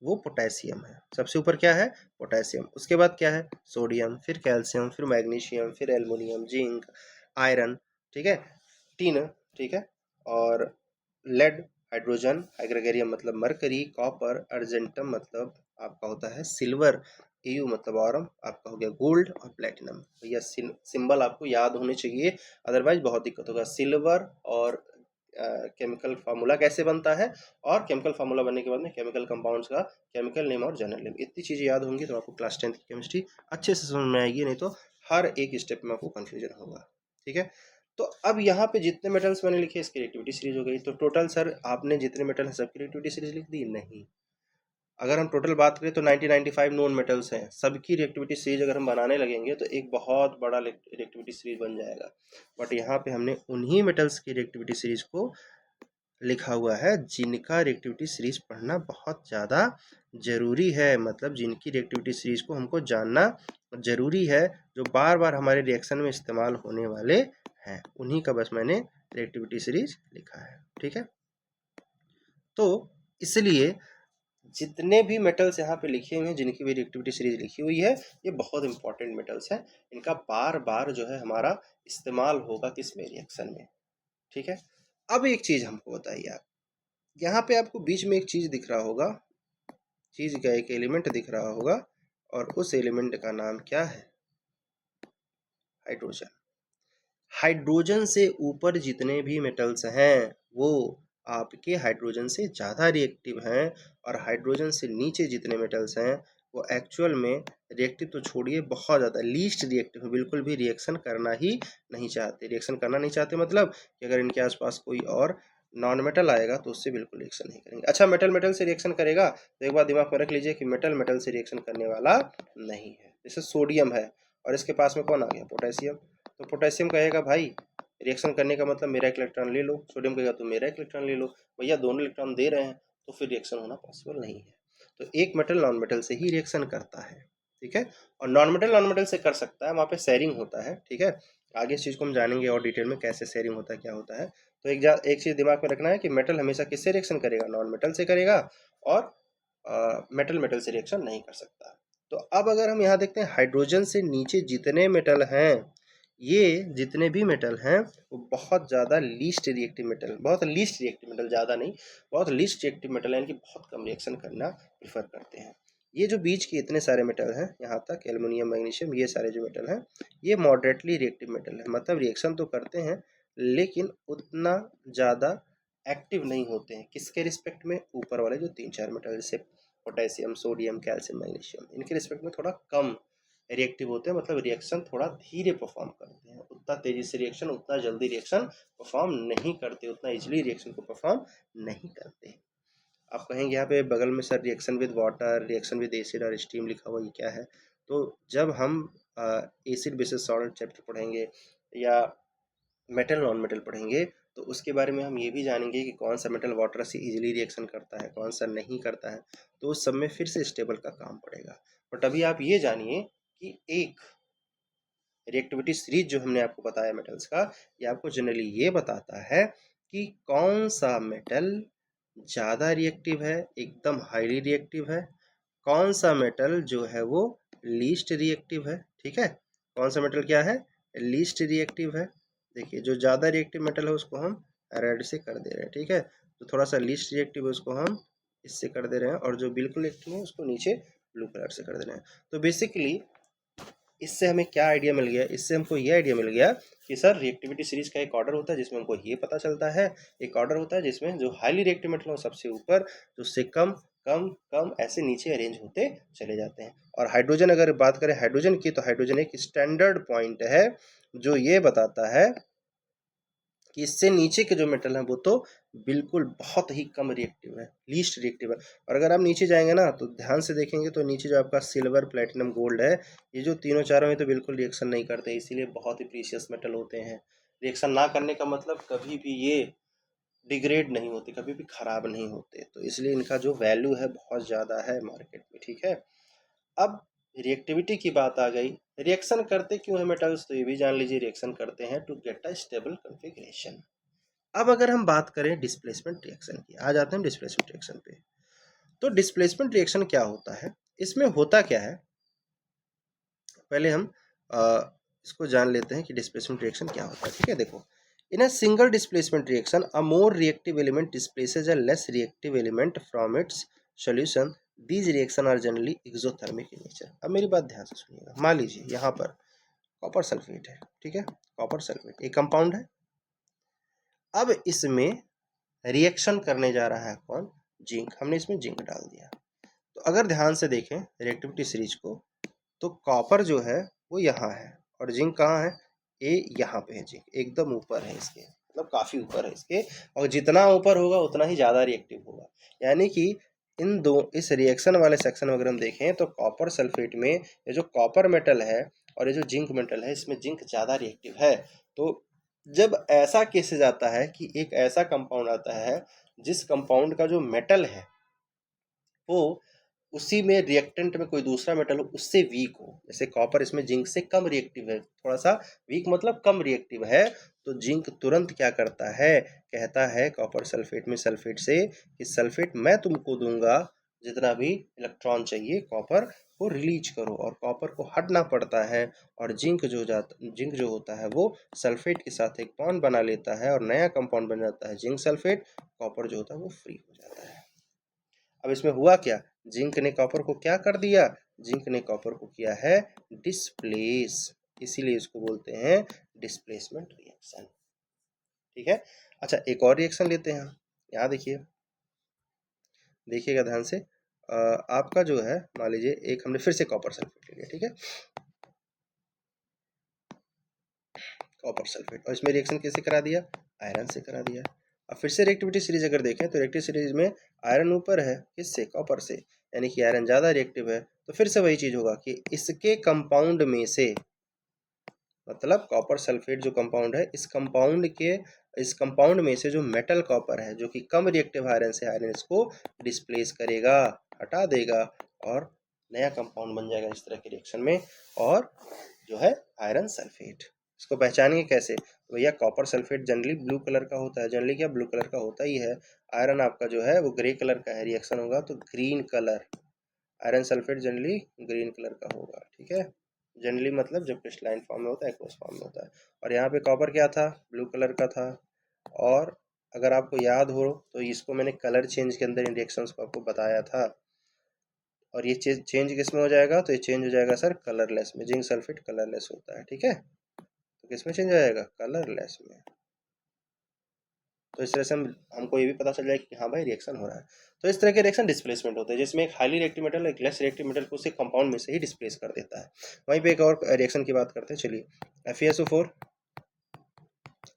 वो पोटेशियम है, सबसे ऊपर क्या है, पोटेशियम, उसके बाद क्या है, सोडियम, फिर कैल्शियम, फिर मैग्नीशियम, फिर एल्युमिनियम, जिंक, आयरन, ठीक है, टीन, ठीक है, और लेड, हाइड्रोजन, हाइड्रोगेरियम मतलब मरकरी, कॉपर, अर्जेंटम मतलब आपका होता है सिल्वर, एयू मतलब ऑरम आपका हो गया गोल्ड, और प्लेटिनम। भैया सिंबल आपको याद होने चाहिए, अदरवाइज बहुत दिक्कत होगा। सिल्वर और केमिकल फार्मूला कैसे बनता है, और केमिकल फार्मूला बनने के बाद में केमिकल कंपाउंड्स का केमिकल नेम और जनरल नेम, इतनी चीज़ें याद होंगी तो आपको क्लास 10 की केमिस्ट्री अच्छे से समझ में आएगी, नहीं तो हर एक स्टेप में आपको कन्फ्यूजन होगा, ठीक है। तो अब यहाँ पे जितने मेटल्स मैंने लिखे इसकी रिएक्टिविटी सीरीज हो गई, तो टोटल सर आपने जितने मेटल हैं सबकी रिएक्टिविटी सीरीज लिख दी, नहीं। अगर हम टोटल बात करें तो 1995 नोन मेटल्स हैं, सबकी रिएक्टिविटी सीरीज अगर हम बनाने लगेंगे तो एक बहुत बड़ा रिएक्टिविटी सीरीज बन जाएगा, बट यहाँ पे हमने उन्हीं मेटल्स की रिएक्टिविटी सीरीज को लिखा हुआ है जिनका रिएक्टिविटी सीरीज पढ़ना बहुत ज़्यादा ज़रूरी है, मतलब जिनकी रिएक्टिविटी सीरीज को हमको जानना ज़रूरी है, जो बार बार हमारे रिएक्शन में इस्तेमाल होने वाले हैं, उन्हीं का बस मैंने रिएक्टिविटी सीरीज लिखा है, ठीक है। तो इसलिए जितने भी मेटल्स यहाँ पे लिखे हुए हैं, जिनकी भी रिएक्टिविटी सीरीज लिखी हुई है, ये बहुत इंपॉर्टेंट मेटल्स हैं, इनका बार बार जो है हमारा इस्तेमाल होगा किस में, रिएक्शन में, ठीक है। अब एक चीज़ हमको बताइए आप, यहाँ पे आपको बीच में एक चीज़ दिख रहा होगा, चीज़ का एक एलिमेंट दिख रहा होगा, और उस एलिमेंट का नाम क्या है, हाइड्रोजन। हाइड्रोजन से ऊपर जितने भी मेटल्स हैं वो आपके हाइड्रोजन से ज़्यादा रिएक्टिव हैं, और हाइड्रोजन से नीचे जितने मेटल्स हैं वो एक्चुअल में रिएक्टिव तो छोड़िए बहुत ज़्यादा लीस्ट रिएक्टिव है, बिल्कुल भी रिएक्शन करना ही नहीं चाहते। रिएक्शन करना नहीं चाहते मतलब कि अगर इनके आसपास कोई और नॉन मेटल आएगा तो उससे बिल्कुल रिएक्शन नहीं करेंगे। अच्छा, मेटल मेटल से रिएक्शन करेगा तो एक बात दिमाग में रख लीजिए कि मेटल मेटल से रिएक्शन करने वाला नहीं है। जैसे सोडियम है और इसके पास में कौन आ गया, पोटेशियम, तो पोटेशियम कहेगा भाई रिएक्शन करने का मतलब मेरा एक इलेक्ट्रॉन ले लो, सोडियम कहेगा तुम मेरा एक इलेक्ट्रॉन ले लो, भैया दोनों इलेक्ट्रॉन दे रहे हैं तो फिर रिएक्शन होना पॉसिबल नहीं है। तो एक मेटल नॉन मेटल से ही रिएक्शन करता है, ठीक है, और नॉन मेटल से कर सकता है, वहाँ पे शेयरिंग होता है, ठीक है। आगे इस चीज़ को हम जानेंगे और डिटेल में कैसे शेयरिंग होता है, क्या होता है। तो एक चीज़ दिमाग में रखना है कि मेटल हमेशा किससे रिएक्शन करेगा, नॉन मेटल से करेगा, और मेटल मेटल से रिएक्शन नहीं कर सकता। तो अब अगर हम यहाँ देखते हैं हाइड्रोजन से नीचे जितने मेटल हैं, ये जितने भी मेटल हैं वो बहुत ज़्यादा लीस्ट रिएक्टिव मेटल, बहुत लीस्ट रिएक्टिव मेटल, ज़्यादा नहीं, बहुत लीस्ट रिएक्टिव मेटल है, यानी कि बहुत कम रिएक्शन करना प्रेफर करते हैं। ये जो बीच के इतने सारे मेटल हैं यहाँ तक, एल्युमिनियम, मैग्नीशियम, ये सारे जो मेटल हैं ये मॉडरेटली रिएक्टिव मेटल है, मतलब रिएक्शन तो करते हैं लेकिन उतना ज़्यादा एक्टिव नहीं होते हैं। किसके रिस्पेक्ट में, ऊपर वाले जो 3-4 मेटल जैसे पोटेशियम, सोडियम, कैल्शियम, मैग्नीशियम, इनके रिस्पेक्ट में थोड़ा कम रिएक्टिव होते हैं, मतलब रिएक्शन थोड़ा धीरे परफॉर्म करते हैं, उतना तेजी से रिएक्शन, उतना जल्दी रिएक्शन परफॉर्म नहीं करते, उतना इजीली रिएक्शन को परफॉर्म नहीं करते। आप कहेंगे यहाँ पे बगल में sir reaction with water, reaction with acid और स्टीम लिखा हुआ, ये क्या है? तो जब हम एसिड बेसिस सॉल्ट चैप्टर पढ़ेंगे या मेटल नॉन मेटल पढ़ेंगे तो उसके बारे में हम ये भी जानेंगे कि कौन सा मेटल वाटर से इजीली रिएक्शन करता है, कौन सा नहीं करता है, तो उस सब में फिर से स्टेबल का काम पड़ेगा। बट अभी आप ये जानिए कि एक रिएक्टिविटी सीरीज जो हमने आपको बताया मेटल्स का, ये आपको जनरली ये बताता है कि कौन सा मेटल ज़्यादा रिएक्टिव है, एकदम हाईली रिएक्टिव है, कौन सा मेटल जो है वो लीस्ट रिएक्टिव है। ठीक है, कौन सा मेटल क्या है, लीस्ट रिएक्टिव है। देखिए जो ज़्यादा रिएक्टिव मेटल है उसको हम रेड से कर दे रहे हैं, ठीक है, तो थोड़ा सा लीस्ट रिएक्टिव है उसको हम इससे कर दे रहे हैं, और जो बिल्कुल रिएक्टिव है उसको नीचे ब्लू कलर से कर दे रहे हैं। तो बेसिकली इससे हमें क्या आइडिया मिल गया, इससे हमको ये आइडिया मिल गया कि सर रिएक्टिविटी सीरीज का एक ऑर्डर होता है जिसमें हमको ये पता चलता है, एक ऑर्डर होता है जिसमें जो हाईली रिएक्टिव मेटल हो सबसे ऊपर, जो उससे कम कम कम ऐसे नीचे अरेंज होते चले जाते हैं। और हाइड्रोजन, अगर बात करें हाइड्रोजन की, तो हाइड्रोजन एक स्टैंडर्ड पॉइंट है जो ये बताता है कि इससे नीचे के जो मेटल हैं वो तो बिल्कुल बहुत ही कम रिएक्टिव है, लीस्ट रिएक्टिव है। और अगर आप नीचे जाएंगे ना तो ध्यान से देखेंगे तो नीचे जो आपका सिल्वर, प्लेटिनम, गोल्ड है, ये जो तीनों चारों में तो बिल्कुल रिएक्शन नहीं करते, इसीलिए बहुत ही प्रीशियस मेटल होते हैं। रिएक्शन ना करने का मतलब कभी भी ये डिग्रेड नहीं होते, कभी भी खराब नहीं होते, तो इसलिए इनका जो वैल्यू है बहुत ज़्यादा है मार्केट में। ठीक है, अब रिएक्टिविटी की बात आ गई, रिएक्शन करते क्यों है मेटल्स, तो ये भी जान लीजिए, रिएक्शन करते हैं to get a stable configuration. अब अगर हम बात करें डिस्प्लेसमेंट रिएक्शन की, आ जाते हैं डिस्प्लेसमेंट रिएक्शन पे। तो डिस्प्लेसमेंट रिएक्शन क्या होता है, इसमें होता क्या है, पहले हम इसको जान लेते हैं कि डिस्प्लेसमेंट रिएक्शन क्या होता है। ठीक है, देखो, in a single displacement reaction a more reactive element displaces a less reactive element from its solution, these reaction are generally exothermic in nature. अब मेरी बात ध्यान से सुनिएगा, मान लीजिए यहाँ पर कॉपर सल्फेट है, ठीक है, कॉपर सल्फेट एक कंपाउंड है। अब इसमें रिएक्शन करने जा रहा है कौन, जिंक, हमने इसमें जिंक डाल दिया। तो अगर ध्यान से देखें रिएक्टिविटी सीरीज को, तो कॉपर जो है वो यहाँ है और जिंक कहाँ है, ये यहाँ पे है, जिंक एकदम ऊपर है इसके, मतलब काफ़ी ऊपर है इसके, और जितना ऊपर होगा उतना ही ज़्यादा रिएक्टिव होगा। यानी कि इन दो, इस रिएक्शन वाले सेक्शन में अगर हम देखें तो कॉपर सल्फेट में ये जो कॉपर मेटल है और ये जो जिंक मेटल है, इसमें जिंक ज़्यादा रिएक्टिव है। तो जब ऐसा केस जाता है कि एक ऐसा कंपाउंड आता है जिस कंपाउंड का जो मेटल है वो उसी में रिएक्टेंट में कोई दूसरा मेटल हो उससे वीक हो, जैसे कॉपर इसमें जिंक से कम रिएक्टिव है, थोड़ा सा वीक मतलब कम रिएक्टिव है, तो जिंक तुरंत क्या करता है, कहता है कॉपर सल्फेट में सल्फेट से कि सल्फेट मैं तुमको दूंगा, जितना भी इलेक्ट्रॉन चाहिए कॉपर को रिलीज करो, और कॉपर को हटना पड़ता है, और जिंक जो होता है वो सल्फेट के साथ एक बॉन्ड बना लेता है और नया कंपाउंड बन जाता है जिंक सल्फेट, कॉपर जो होता है वो फ्री हो जाता है। अब इसमें हुआ क्या, जिंक ने कॉपर को क्या कर दिया, जिंक ने कॉपर को किया है डिस्प्लेस, इसीलिए इसको बोलते हैं डिस्प्लेसमेंट रिएक्शन। ठीक है, अच्छा एक और रिएक्शन लेते हैं हम, यहाँ देखिए, देखिएगा ध्यान से, आपका जो है मान लीजिए एक हमने फिर से कॉपर सल्फेट ले लिया, ठीक है, कॉपर सल्फेट, और इसमें रिएक्शन कैसे करा दिया, आयरन से करा दिया। अब फिर से रिएक्टिविटी सीरीज अगर देखें तो रिएक्टिव सीरीज में आयरन ऊपर है, किससे, कॉपर से, यानी कि आयरन ज़्यादा रिएक्टिव है, तो फिर से वही चीज़ होगा कि इसके कंपाउंड में से, मतलब कॉपर सल्फेट जो कंपाउंड है, इस कंपाउंड में से जो मेटल कॉपर है जो कि कम रिएक्टिव आयरन से, आयरन इसको डिस्प्लेस करेगा, हटा देगा, और नया कंपाउंड बन जाएगा इस तरह के रिएक्शन में, और जो है आयरन सल्फेट। इसको पहचानेंगे कैसे? भैया copper sulphate generally blue colour का होता है, जनरली क्या ब्लू कलर का होता ही है। आयरन आपका जो है वो ग्रे कलर का है, रिएक्शन होगा तो green colour, iron sulphate generally green colour का होगा, ठीक है। जनरली मतलब जब क्रिस्टलाइन फॉर्म में होता है, एक्वस फॉर्म में होता है। और यहाँ पे कॉपर क्या था? ब्लू कलर का था। और अगर आपको याद हो तो इसको मैंने कलर चेंज के अंदर इन रिएक्शंस को आपको बताया था। और ये चेंज किस में हो जाएगा? तो ये चेंज हो जाएगा सर कलरलेस में। जिंक सल्फेट कलरलेस होता है, ठीक है। तो किस में चेंज हो जाएगा? कलरलेस में। तो इस तरह से हमको ये भी पता चल जाएगा कि हाँ भाई रिएक्शन हो रहा है। तो इस तरह के रिएक्शन डिस्प्लेसमेंट होते हैं, जिसमें एक हाईली रिएक्टिव मेटल एक लेस रिएक्टिव मेटल को उसी कंपाउंड में से ही डिस्प्लेस कर देता है। वहीं पे एक और रिएक्शन की बात करते हैं, चलिए। FeSO4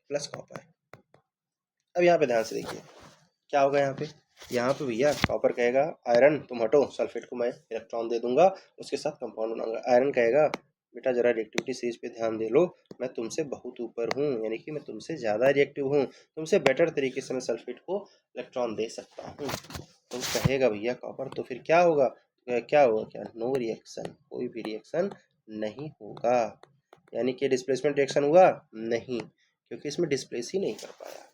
plus copper. अब यहाँ पे ध्यान से देखिए क्या होगा। यहाँ पे भैया कॉपर कहेगा आयरन तुम हटो, सल्फेट को मैं इलेक्ट्रॉन दे दूंगा, उसके साथ कंपाउंड बनाऊंगा। आयरन कहेगा बेटा जरा रिएक्टिविटी सीरीज पे ध्यान दे लो, मैं तुमसे बहुत ऊपर हूँ, यानी कि मैं तुमसे ज़्यादा रिएक्टिव हूँ, तुमसे बेटर तरीके से मैं सल्फेट को इलेक्ट्रॉन दे सकता हूँ। तो कहेगा भैया कॉपर, तो फिर क्या होगा? क्या होगा? क्या? नो रिएक्शन, कोई भी रिएक्शन नहीं होगा। यानी कि डिस्प्लेसमेंट रिएक्शन हुआ नहीं, क्योंकि इसमें डिस्प्लेस ही नहीं कर पाया।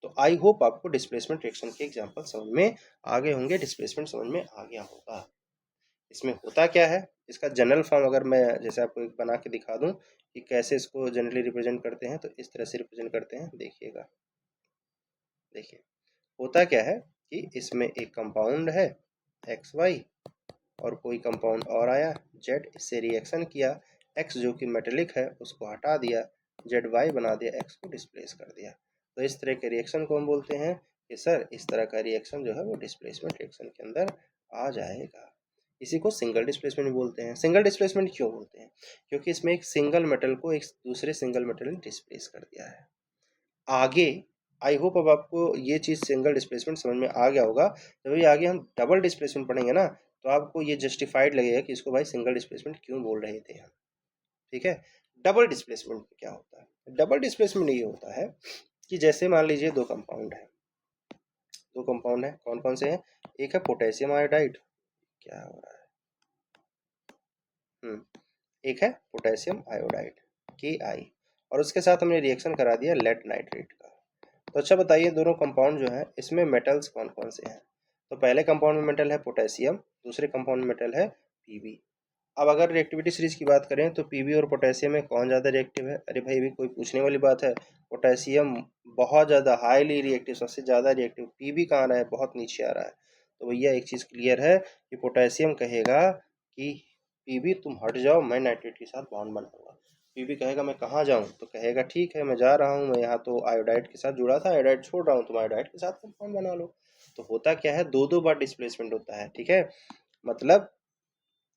तो आई होप आपको डिस्प्लेसमेंट रिएक्शन के एग्जांपल समझ में आ गए होंगे, डिस्प्लेसमेंट समझ में आ गया होगा। इसमें होता क्या है, इसका जनरल फॉर्म अगर मैं जैसे आपको एक बना के दिखा दूं कि कैसे इसको जनरली रिप्रेजेंट करते हैं, तो इस तरह से रिप्रेजेंट करते हैं। देखिएगा, देखिए होता क्या है कि इसमें एक कंपाउंड है XY और कोई कंपाउंड और आया Z, इससे रिएक्शन किया, X जो कि मेटेलिक है उसको हटा दिया, ZY बना दिया, X को डिस्प्लेस कर दिया। तो इस तरह के रिएक्शन को हम बोलते हैं कि सर इस तरह का रिएक्शन जो है वो डिस्प्लेसमेंट रिएक्शन के अंदर आ जाएगा। इसी को सिंगल डिस्प्लेसमेंट भी बोलते हैं। सिंगल डिस्प्लेसमेंट क्यों बोलते हैं? क्योंकि इसमें एक सिंगल मेटल को एक दूसरे सिंगल मेटल ने डिस्प्लेस कर दिया है। आगे आई होप अब आपको ये चीज़ सिंगल डिस्प्लेसमेंट समझ में आ गया होगा। जब ये आगे हम डबल डिस्प्लेसमेंट पढ़ेंगे ना, तो आपको ये जस्टिफाइड लगेगा कि इसको भाई सिंगल डिस्प्लेसमेंट क्यों बोल रहे थे हम, ठीक है। डबल डिस्प्लेसमेंट क्या होता है? डबल डिस्प्लेसमेंट ये होता है कि जैसे मान लीजिए दो कंपाउंड है, कौन कौन से हैं? एक है पोटेशियम आयोडाइड, क्या हो रहा है, एक है पोटेशियम आयोडाइड KI, और उसके साथ हमने रिएक्शन करा दिया लेड नाइट्रेट का। तो अच्छा बताइए दोनों कंपाउंड जो है इसमें मेटल्स कौन कौन से हैं? तो पहले कंपाउंड में मेटल है पोटेशियम, दूसरे कंपाउंड में मेटल है Pb। अब अगर रिएक्टिविटी सीरीज की बात करें तो Pb और पोटेशियम में कौन ज़्यादा रिएक्टिव है? अरे भाई भी कोई पूछने वाली बात है, पोटेशियम बहुत ज़्यादा हाईली रिएक्टिव, सबसे ज़्यादा रिएक्टिव। Pb कहाँ रहा है? बहुत नीचे आ रहा है। तो भैया एक चीज़ क्लियर है कि पोटेशियम कहेगा कि Pb तुम हट जाओ, मैं नाइट्रेट के साथ बॉन्ड बनाऊंगा। Pb कहेगा मैं कहाँ जाऊँ? तो कहेगा ठीक है मैं जा रहा हूँ, मैं यहाँ तो आयोडाइड के साथ जुड़ा था, आयोडाइड छोड़ रहा हूँ, तुम आयोडाइड के साथ बॉन्ड बना लो। तो होता क्या है, दो दो बार डिस्प्लेसमेंट होता है, ठीक है। मतलब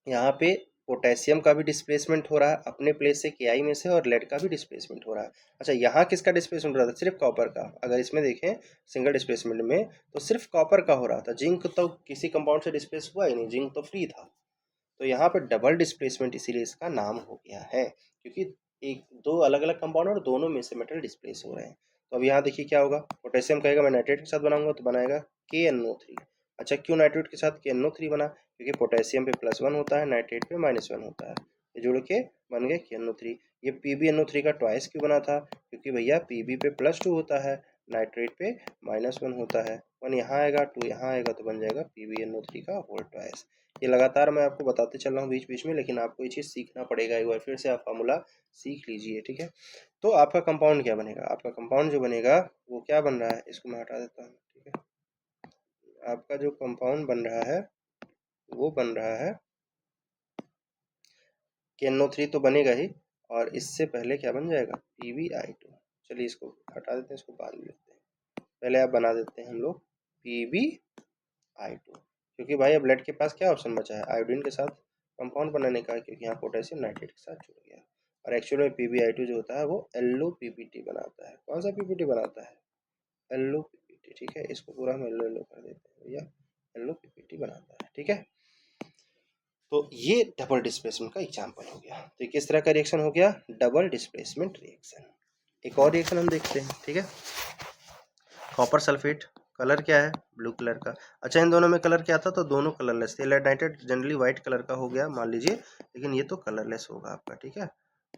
यहाँ पे पोटेशियम का भी डिस्प्लेसमेंट हो रहा है अपने प्लेस से KI में से, और लेड का भी डिस्प्लेसमेंट हो रहा है। अच्छा यहाँ किसका डिस्प्लेसमेंट हो रहा था? सिर्फ कॉपर का। अगर इसमें देखें सिंगल डिस्प्लेसमेंट में तो सिर्फ कॉपर का हो रहा था, जिंक तो किसी कंपाउंड से डिस्प्लेस हुआ ही नहीं, जिंक तो फ्री था। तो यहाँ पे डबल डिस्प्लेसमेंट इसीलिए इसका नाम हो गया है, क्योंकि एक दो अलग अलग कंपाउंड और दोनों में से मेटल डिस्प्लेस हो रहे हैं। तो अब यहाँ देखिए क्या होगा, पोटेशियम कहेगा मैं नाइट्रेट के साथ बनाऊंगा, तो बनाएगा KNO3। अच्छा क्यों नाइट्रेट के साथ KNO3 बना? क्योंकि पोटेशियम पे +1 होता है, नाइट्रेट पे -1 होता है, ये जुड़ के बन गए KNO3। ये PbNO3 का ट्वाइस क्यों बना था? क्योंकि भैया Pb पे +2 होता है, नाइट्रेट पे -1 होता है, 1 यहाँ आएगा 2 यहाँ आएगा, तो बन जाएगा PbNO3 का होल ट्वाइस। ये लगातार मैं आपको बताते चल रहा हूँ बीच बीच में, लेकिन आपको ये चीज़ सीखना पड़ेगा, एक बार फिर से आप फार्मूला सीख लीजिए, ठीक है। तो आपका कंपाउंड क्या बनेगा? आपका कंपाउंड जो बनेगा वो क्या बन रहा है, इसको मैं हटा देता हूँ, ठीक है। आपका जो कंपाउंड बन रहा है वो बन रहा है KNO3 तो बनेगा ही, और इससे पहले क्या बन जाएगा? PbI2। चलिए इसको हटा देते हैं, इसको बाद में लिखते हैं, पहले आप बना देते हैं हम लोग PbI2, क्योंकि भाई अब लेड के पास क्या ऑप्शन बचा है? आयोडीन के साथ कंपाउंड बनाने का, क्योंकि यहाँ पोटेशियम नाइट्रेट के साथ जुड़ गया। और एक्चुअली में PbI2 जो होता है वो LOPPT बनाता है। कौन सा PPT बनाता है? LOPPT, ठीक है। इसको पूरा हम LO कर देते हैं भैया, LOPPT बनाता है, ठीक है। तो ये डबल डिस्प्लेसमेंट का एग्जाम्पल हो गया। तो किस तरह का रिएक्शन हो गया? Double displacement reaction. एक और रिएक्शन हम देखते हैं, ठीक है। कॉपर सल्फेट, कलर क्या है? ब्लू कलर का। अच्छा इन दोनों में कलर क्या था? तो दोनों कलरलेस थे। Lead nitrate generally white colour का हो गया मान लीजिए, लेकिन ये तो कलरलेस होगा आपका, ठीक है।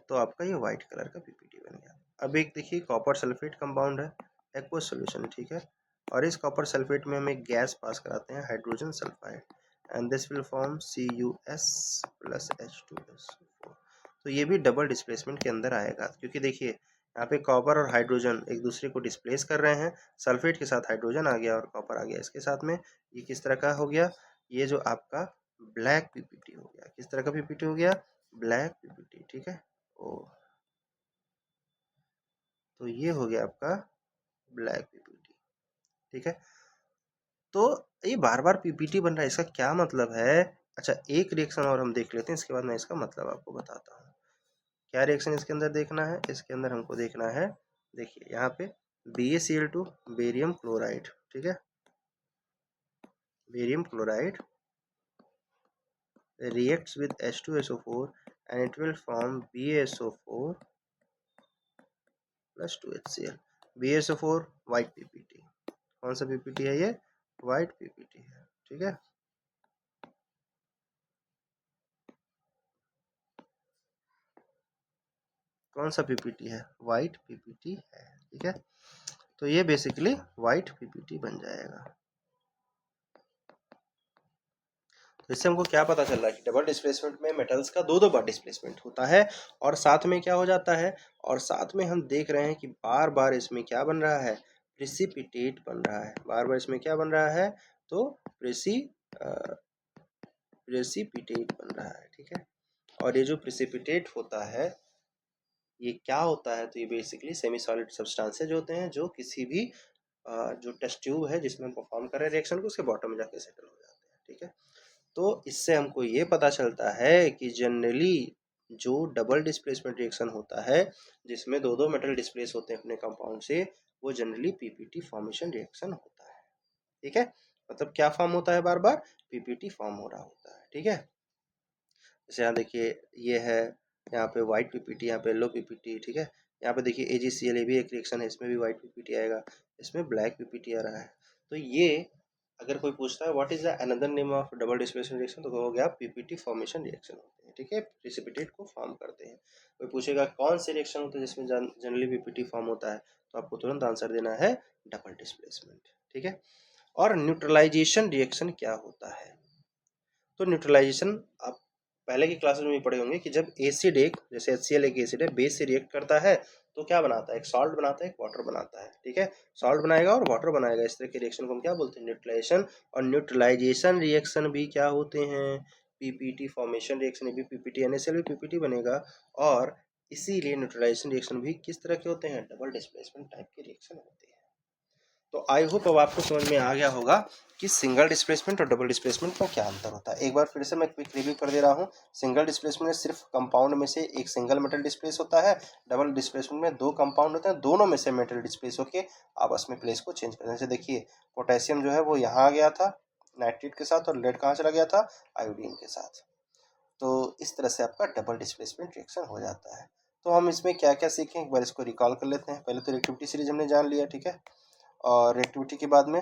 तो आपका ये व्हाइट कलर का पीपीटी बन गया। अब एक देखिए कॉपर सल्फेट कंपाउंड है, एक्वस सॉल्यूशन, ठीक है, और इस कॉपर सल्फेट में हम एक गैस पास कराते हैं hydrogen sulphide and this will form CuS plus H2SO4। तो ये भी डबल डिस्प्लेसमेंट के अंदर आएगा, क्योंकि देखिए यहाँ पे कॉपर और हाइड्रोजन एक दूसरे को डिस्प्लेस कर रहे हैं, सल्फेट के साथ हाइड्रोजन आ गया और कॉपर आ गया इसके साथ में। ये किस तरह का हो गया, ये जो आपका ब्लैक पीपीटी हो गया। किस तरह का पीपीटी हो गया, ब्लैक पीपीटी, ठीक है। ओ, तो ये हो गया आपका ब्लैक पीपीटी, ठीक है। तो ये बार बार पीपीटी बन रहा है, इसका क्या मतलब है। अच्छा, एक रिएक्शन और हम देख लेते हैं, इसके बाद मैं इसका मतलब आपको बताता हूँ। क्या रिएक्शन इसके अंदर देखना है, इसके अंदर हमको देखना है, देखिए यहाँ पे BaCl2 बेरियम क्लोराइड, ठीक है, barium chloride reacts with H2SO4 and it will form BaSO4 plus 2HCl। BaSO4 white PPT, कौन सा पीपीटी है ये, व्हाइट पीपीटी है, ठीक है। कौन सा पीपीटी है, व्हाइट पीपीटी है, ठीक है। तो ये बेसिकली व्हाइट पीपीटी बन जाएगा। तो इससे हमको क्या पता चल रहा है कि डबल डिस्प्लेसमेंट में मेटल्स का दो बार डिस्प्लेसमेंट होता है, और साथ में क्या हो जाता है, और साथ में हम देख रहे हैं कि बार बार इसमें क्या बन रहा है, प्रिसिपिटेट बन रहा है। बार बार इसमें क्या बन रहा है, तो प्रेसिपिटेट बन रहा है, ठीक है। और ये जो प्रेसिपिटेट होता है ये क्या होता है, तो ये बेसिकली सेमी सॉलिड सब्सटेंसेज होते हैं जो किसी भी जो टेस्ट ट्यूब है जिसमें हम परफॉर्म कर रहे हैं रिएक्शन को, उसके बॉटम में जाके सेटल हो जाते हैं, ठीक है। तो इससे हमको ये पता चलता है कि जनरली जो डबल डिस्प्लेसमेंट रिएक्शन होता है जिसमें दो दो मेटल डिस्प्लेस होते हैं अपने कंपाउंड से, वो जनरली पीपीटी फॉर्मेशन रिएक्शन होता है, ठीक है। मतलब क्या फॉर्म होता है, बार बार पीपीटी फॉर्म हो रहा होता है, ठीक है। जैसे यहाँ देखिए ये है, यहाँ पे व्हाइट पीपीटी, यहाँ पे येलो पीपीटी, ठीक है। यहाँ पे देखिए AgCl भी एक रिएक्शन है, इसमें भी व्हाइट पीपीटी आएगा, इसमें ब्लैक पीपीटी आ रहा है। तो ये अगर कोई पूछता है what is the another name of double displacement reaction, तो हो गया पीपीटी फॉर्मेशन रिएक्शन होते हैं, ठीक है, प्रिसिपिटेट को फॉर्म करते हैं। कोई पूछेगा कौन से रिएक्शन होते हैं जिसमें जनरली पीपीटी फॉर्म होता है, तो आपको तुरंत आंसर देना है डबल डिस्प्लेसमेंट, ठीक है। और न्यूट्रलाइजेशन रिएक्शन क्या होता है, तो न्यूट्रलाइजेशन आप पहले की क्लासेस में भी पढ़े होंगे कि जब एसिड एक, जैसे HCl एक एसिड है, बेस से रिएक्ट करता है तो क्या बनाता है, एक सॉल्ट बनाता है, एक वाटर बनाता है, ठीक है। सॉल्ट बनाएगा और वाटर बनाएगा, इस तरह के रिएक्शन को हम क्या बोलते हैं, न्यूट्रलाइजेशन। और न्यूट्रलाइजेशन रिएक्शन भी क्या होते हैं, पीपीटी फॉर्मेशन रिएक्शन भी पीपीटी, NaCl भी पीपीटी बनेगा। और इसीलिए न्यूट्रलाइजेशन रिएक्शन भी किस तरह के होते हैं, डबल डिस्प्लेसमेंट टाइप के रिएक्शन होते हैं। तो आई होप अब आपको समझ में आ गया होगा कि सिंगल डिस्प्लेसमेंट और डबल डिस्प्लेसमेंट में क्या अंतर होता है। एक बार फिर से मैं क्विक रिव्यू कर दे रहा हूँ। सिंगल डिस्प्लेसमेंट में सिर्फ कंपाउंड में से एक सिंगल मेटल डिस्प्लेस होता है। डबल डिस्प्लेसमेंट में दो कंपाउंड होते हैं, दोनों में से मेटल डिस्प्लेस होकर आपस में प्लेस को चेंज करते हैं। जैसे देखिए पोटेशियम जो है वो यहाँ आ गया था नाइट्रेट के साथ, और लेड कहाँ चला गया था, आयोडीन के साथ। तो इस तरह से आपका डबल डिस्प्लेसमेंट रिएक्शन हो जाता है। तो हम इसमें क्या क्या सीखें एक बार इसको रिकॉल कर लेते हैं। पहले तो रिएक्टिविटी सीरीज हमने जान लिया, ठीक है। और रिएक्टिविटी के बाद में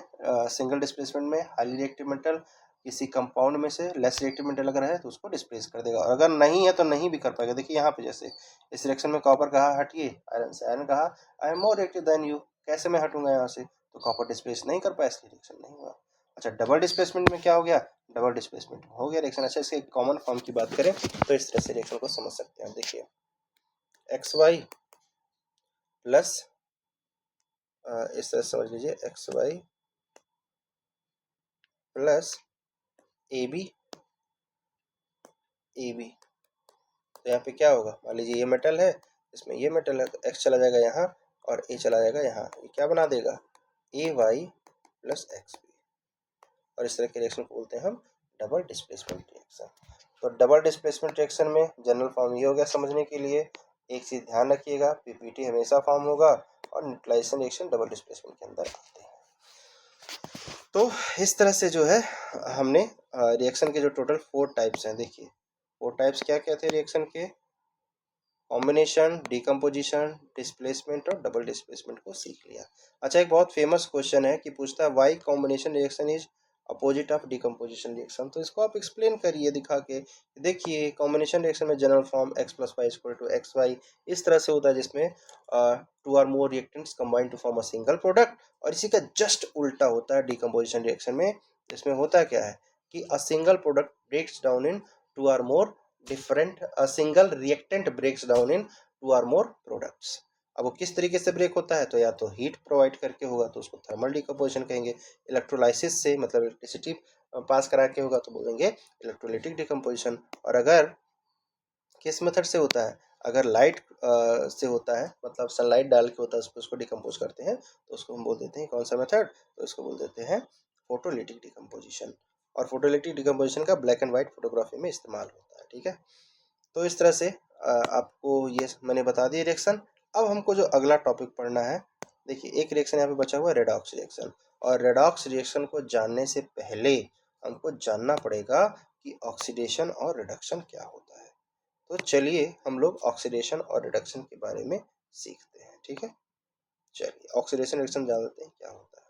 सिंगल डिस्प्लेसमेंट में हाईली रिएक्टिव मेटल किसी कंपाउंड में से लेस रिएक्टिव मेटल अगर है तो उसको डिस्प्लेस कर देगा, और अगर नहीं है तो नहीं भी कर पाएगा। देखिए यहाँ पे जैसे इस रिएक्शन में कॉपर कहा हटिए आयरन से, आयरन कहा I am more reactive than you, कैसे मैं हटूंगा यहाँ से, तो कॉपर डिस्प्लेस नहीं कर पाया इसलिए रिएक्शन नहीं हुआ। अच्छा, डबल डिस्प्लेसमेंट में क्या हो गया, डबल डिस्प्लेसमेंट हो गया रिएक्शन। अच्छा, इसके कॉमन फॉर्म की बात करें तो इस तरह से रिएक्शन को समझ सकते हैं। देखिए XY प्लस, इस तरह समझ लीजिए XY प्लस AB AB। तो यहाँ पे क्या होगा, मान लीजिए ये मेटल है, इसमें ये मेटल है, तो X चला जाएगा यहाँ और A चला जाएगा यहाँ, ये क्या बना देगा, AY प्लस XB। और इस तरह के रिएक्शन को बोलते हैं हम डबल डिस्प्लेसमेंट रिएक्शन। तो डबल डिस्प्लेसमेंट रिएक्शन में जनरल फॉर्म ये हो गया समझने के लिए। एक चीज़ ध्यान रखिएगा, पीपीटी हमेशा फॉर्म होगा और न्यूट्रलाइजेशन रिएक्शन डबल डिस्प्लेसमेंट के अंदर आते हैं। तो इस तरह से जो है हमने रिएक्शन के जो टोटल 4 टाइप्स हैं, देखिए 4 टाइप्स क्या क्या थे रिएक्शन के, कॉम्बिनेशन, डिकम्पोजिशन, डिस्प्लेसमेंट और डबल डिस्प्लेसमेंट को सीख लिया। अच्छा, एक बहुत फेमस क्वेश्चन है कि पूछता है why combination reaction is opposite of decomposition reaction. तो इसको आप एक्सप्लेन करिए दिखा के, देखिए कॉम्बिनेशन रिएक्शन में general form x plus Y equal to X Y इस तरह से होता है, जिसमें two or more reactants combine to form a single product. और इसी का जस्ट उल्टा होता है डिकम्पोजिशन रिएक्शन में। इसमें होता क्या है कि a single product breaks down in two or more different, a single reactant breaks down in two or more products. अब वो किस तरीके से ब्रेक होता है, तो या तो हीट प्रोवाइड करके होगा तो उसको थर्मल डिकम्पोजिशन कहेंगे, इलेक्ट्रोलाइसिस से मतलब इलेक्ट्रिसिटी पास करा के होगा तो बोलेंगे इलेक्ट्रोलाइटिक डिकम्पोजिशन। और अगर किस मेथड से होता है, अगर लाइट से होता है मतलब सनलाइट डाल के होता है उसको डिकम्पोज करते हैं तो उसको हम बोल देते हैं कौन सा मेथड, तो इसको बोल देते हैं फोटोलिटिक डिकम्पोजिशन। और फोटोलिटिक डिकम्पोजिशन का ब्लैक एंड व्हाइट फोटोग्राफी में इस्तेमाल होता है। ठीक है, तो इस तरह से आपको ये मैंने बता दिया रिएक्शन। अब हमको जो अगला टॉपिक पढ़ना है, देखिए एक रिएक्शन यहाँ पे बचा हुआ है रेडॉक्स रिएक्शन। और रेडॉक्स रिएक्शन को जानने से पहले हमको जानना पड़ेगा कि ऑक्सीडेशन और रिडक्शन क्या होता है। तो चलिए हम लोग ऑक्सीडेशन और रिडक्शन के बारे में सीखते हैं। ठीक है, चलिए ऑक्सीडेशन रिएक्शन जान लेते हैं क्या होता है।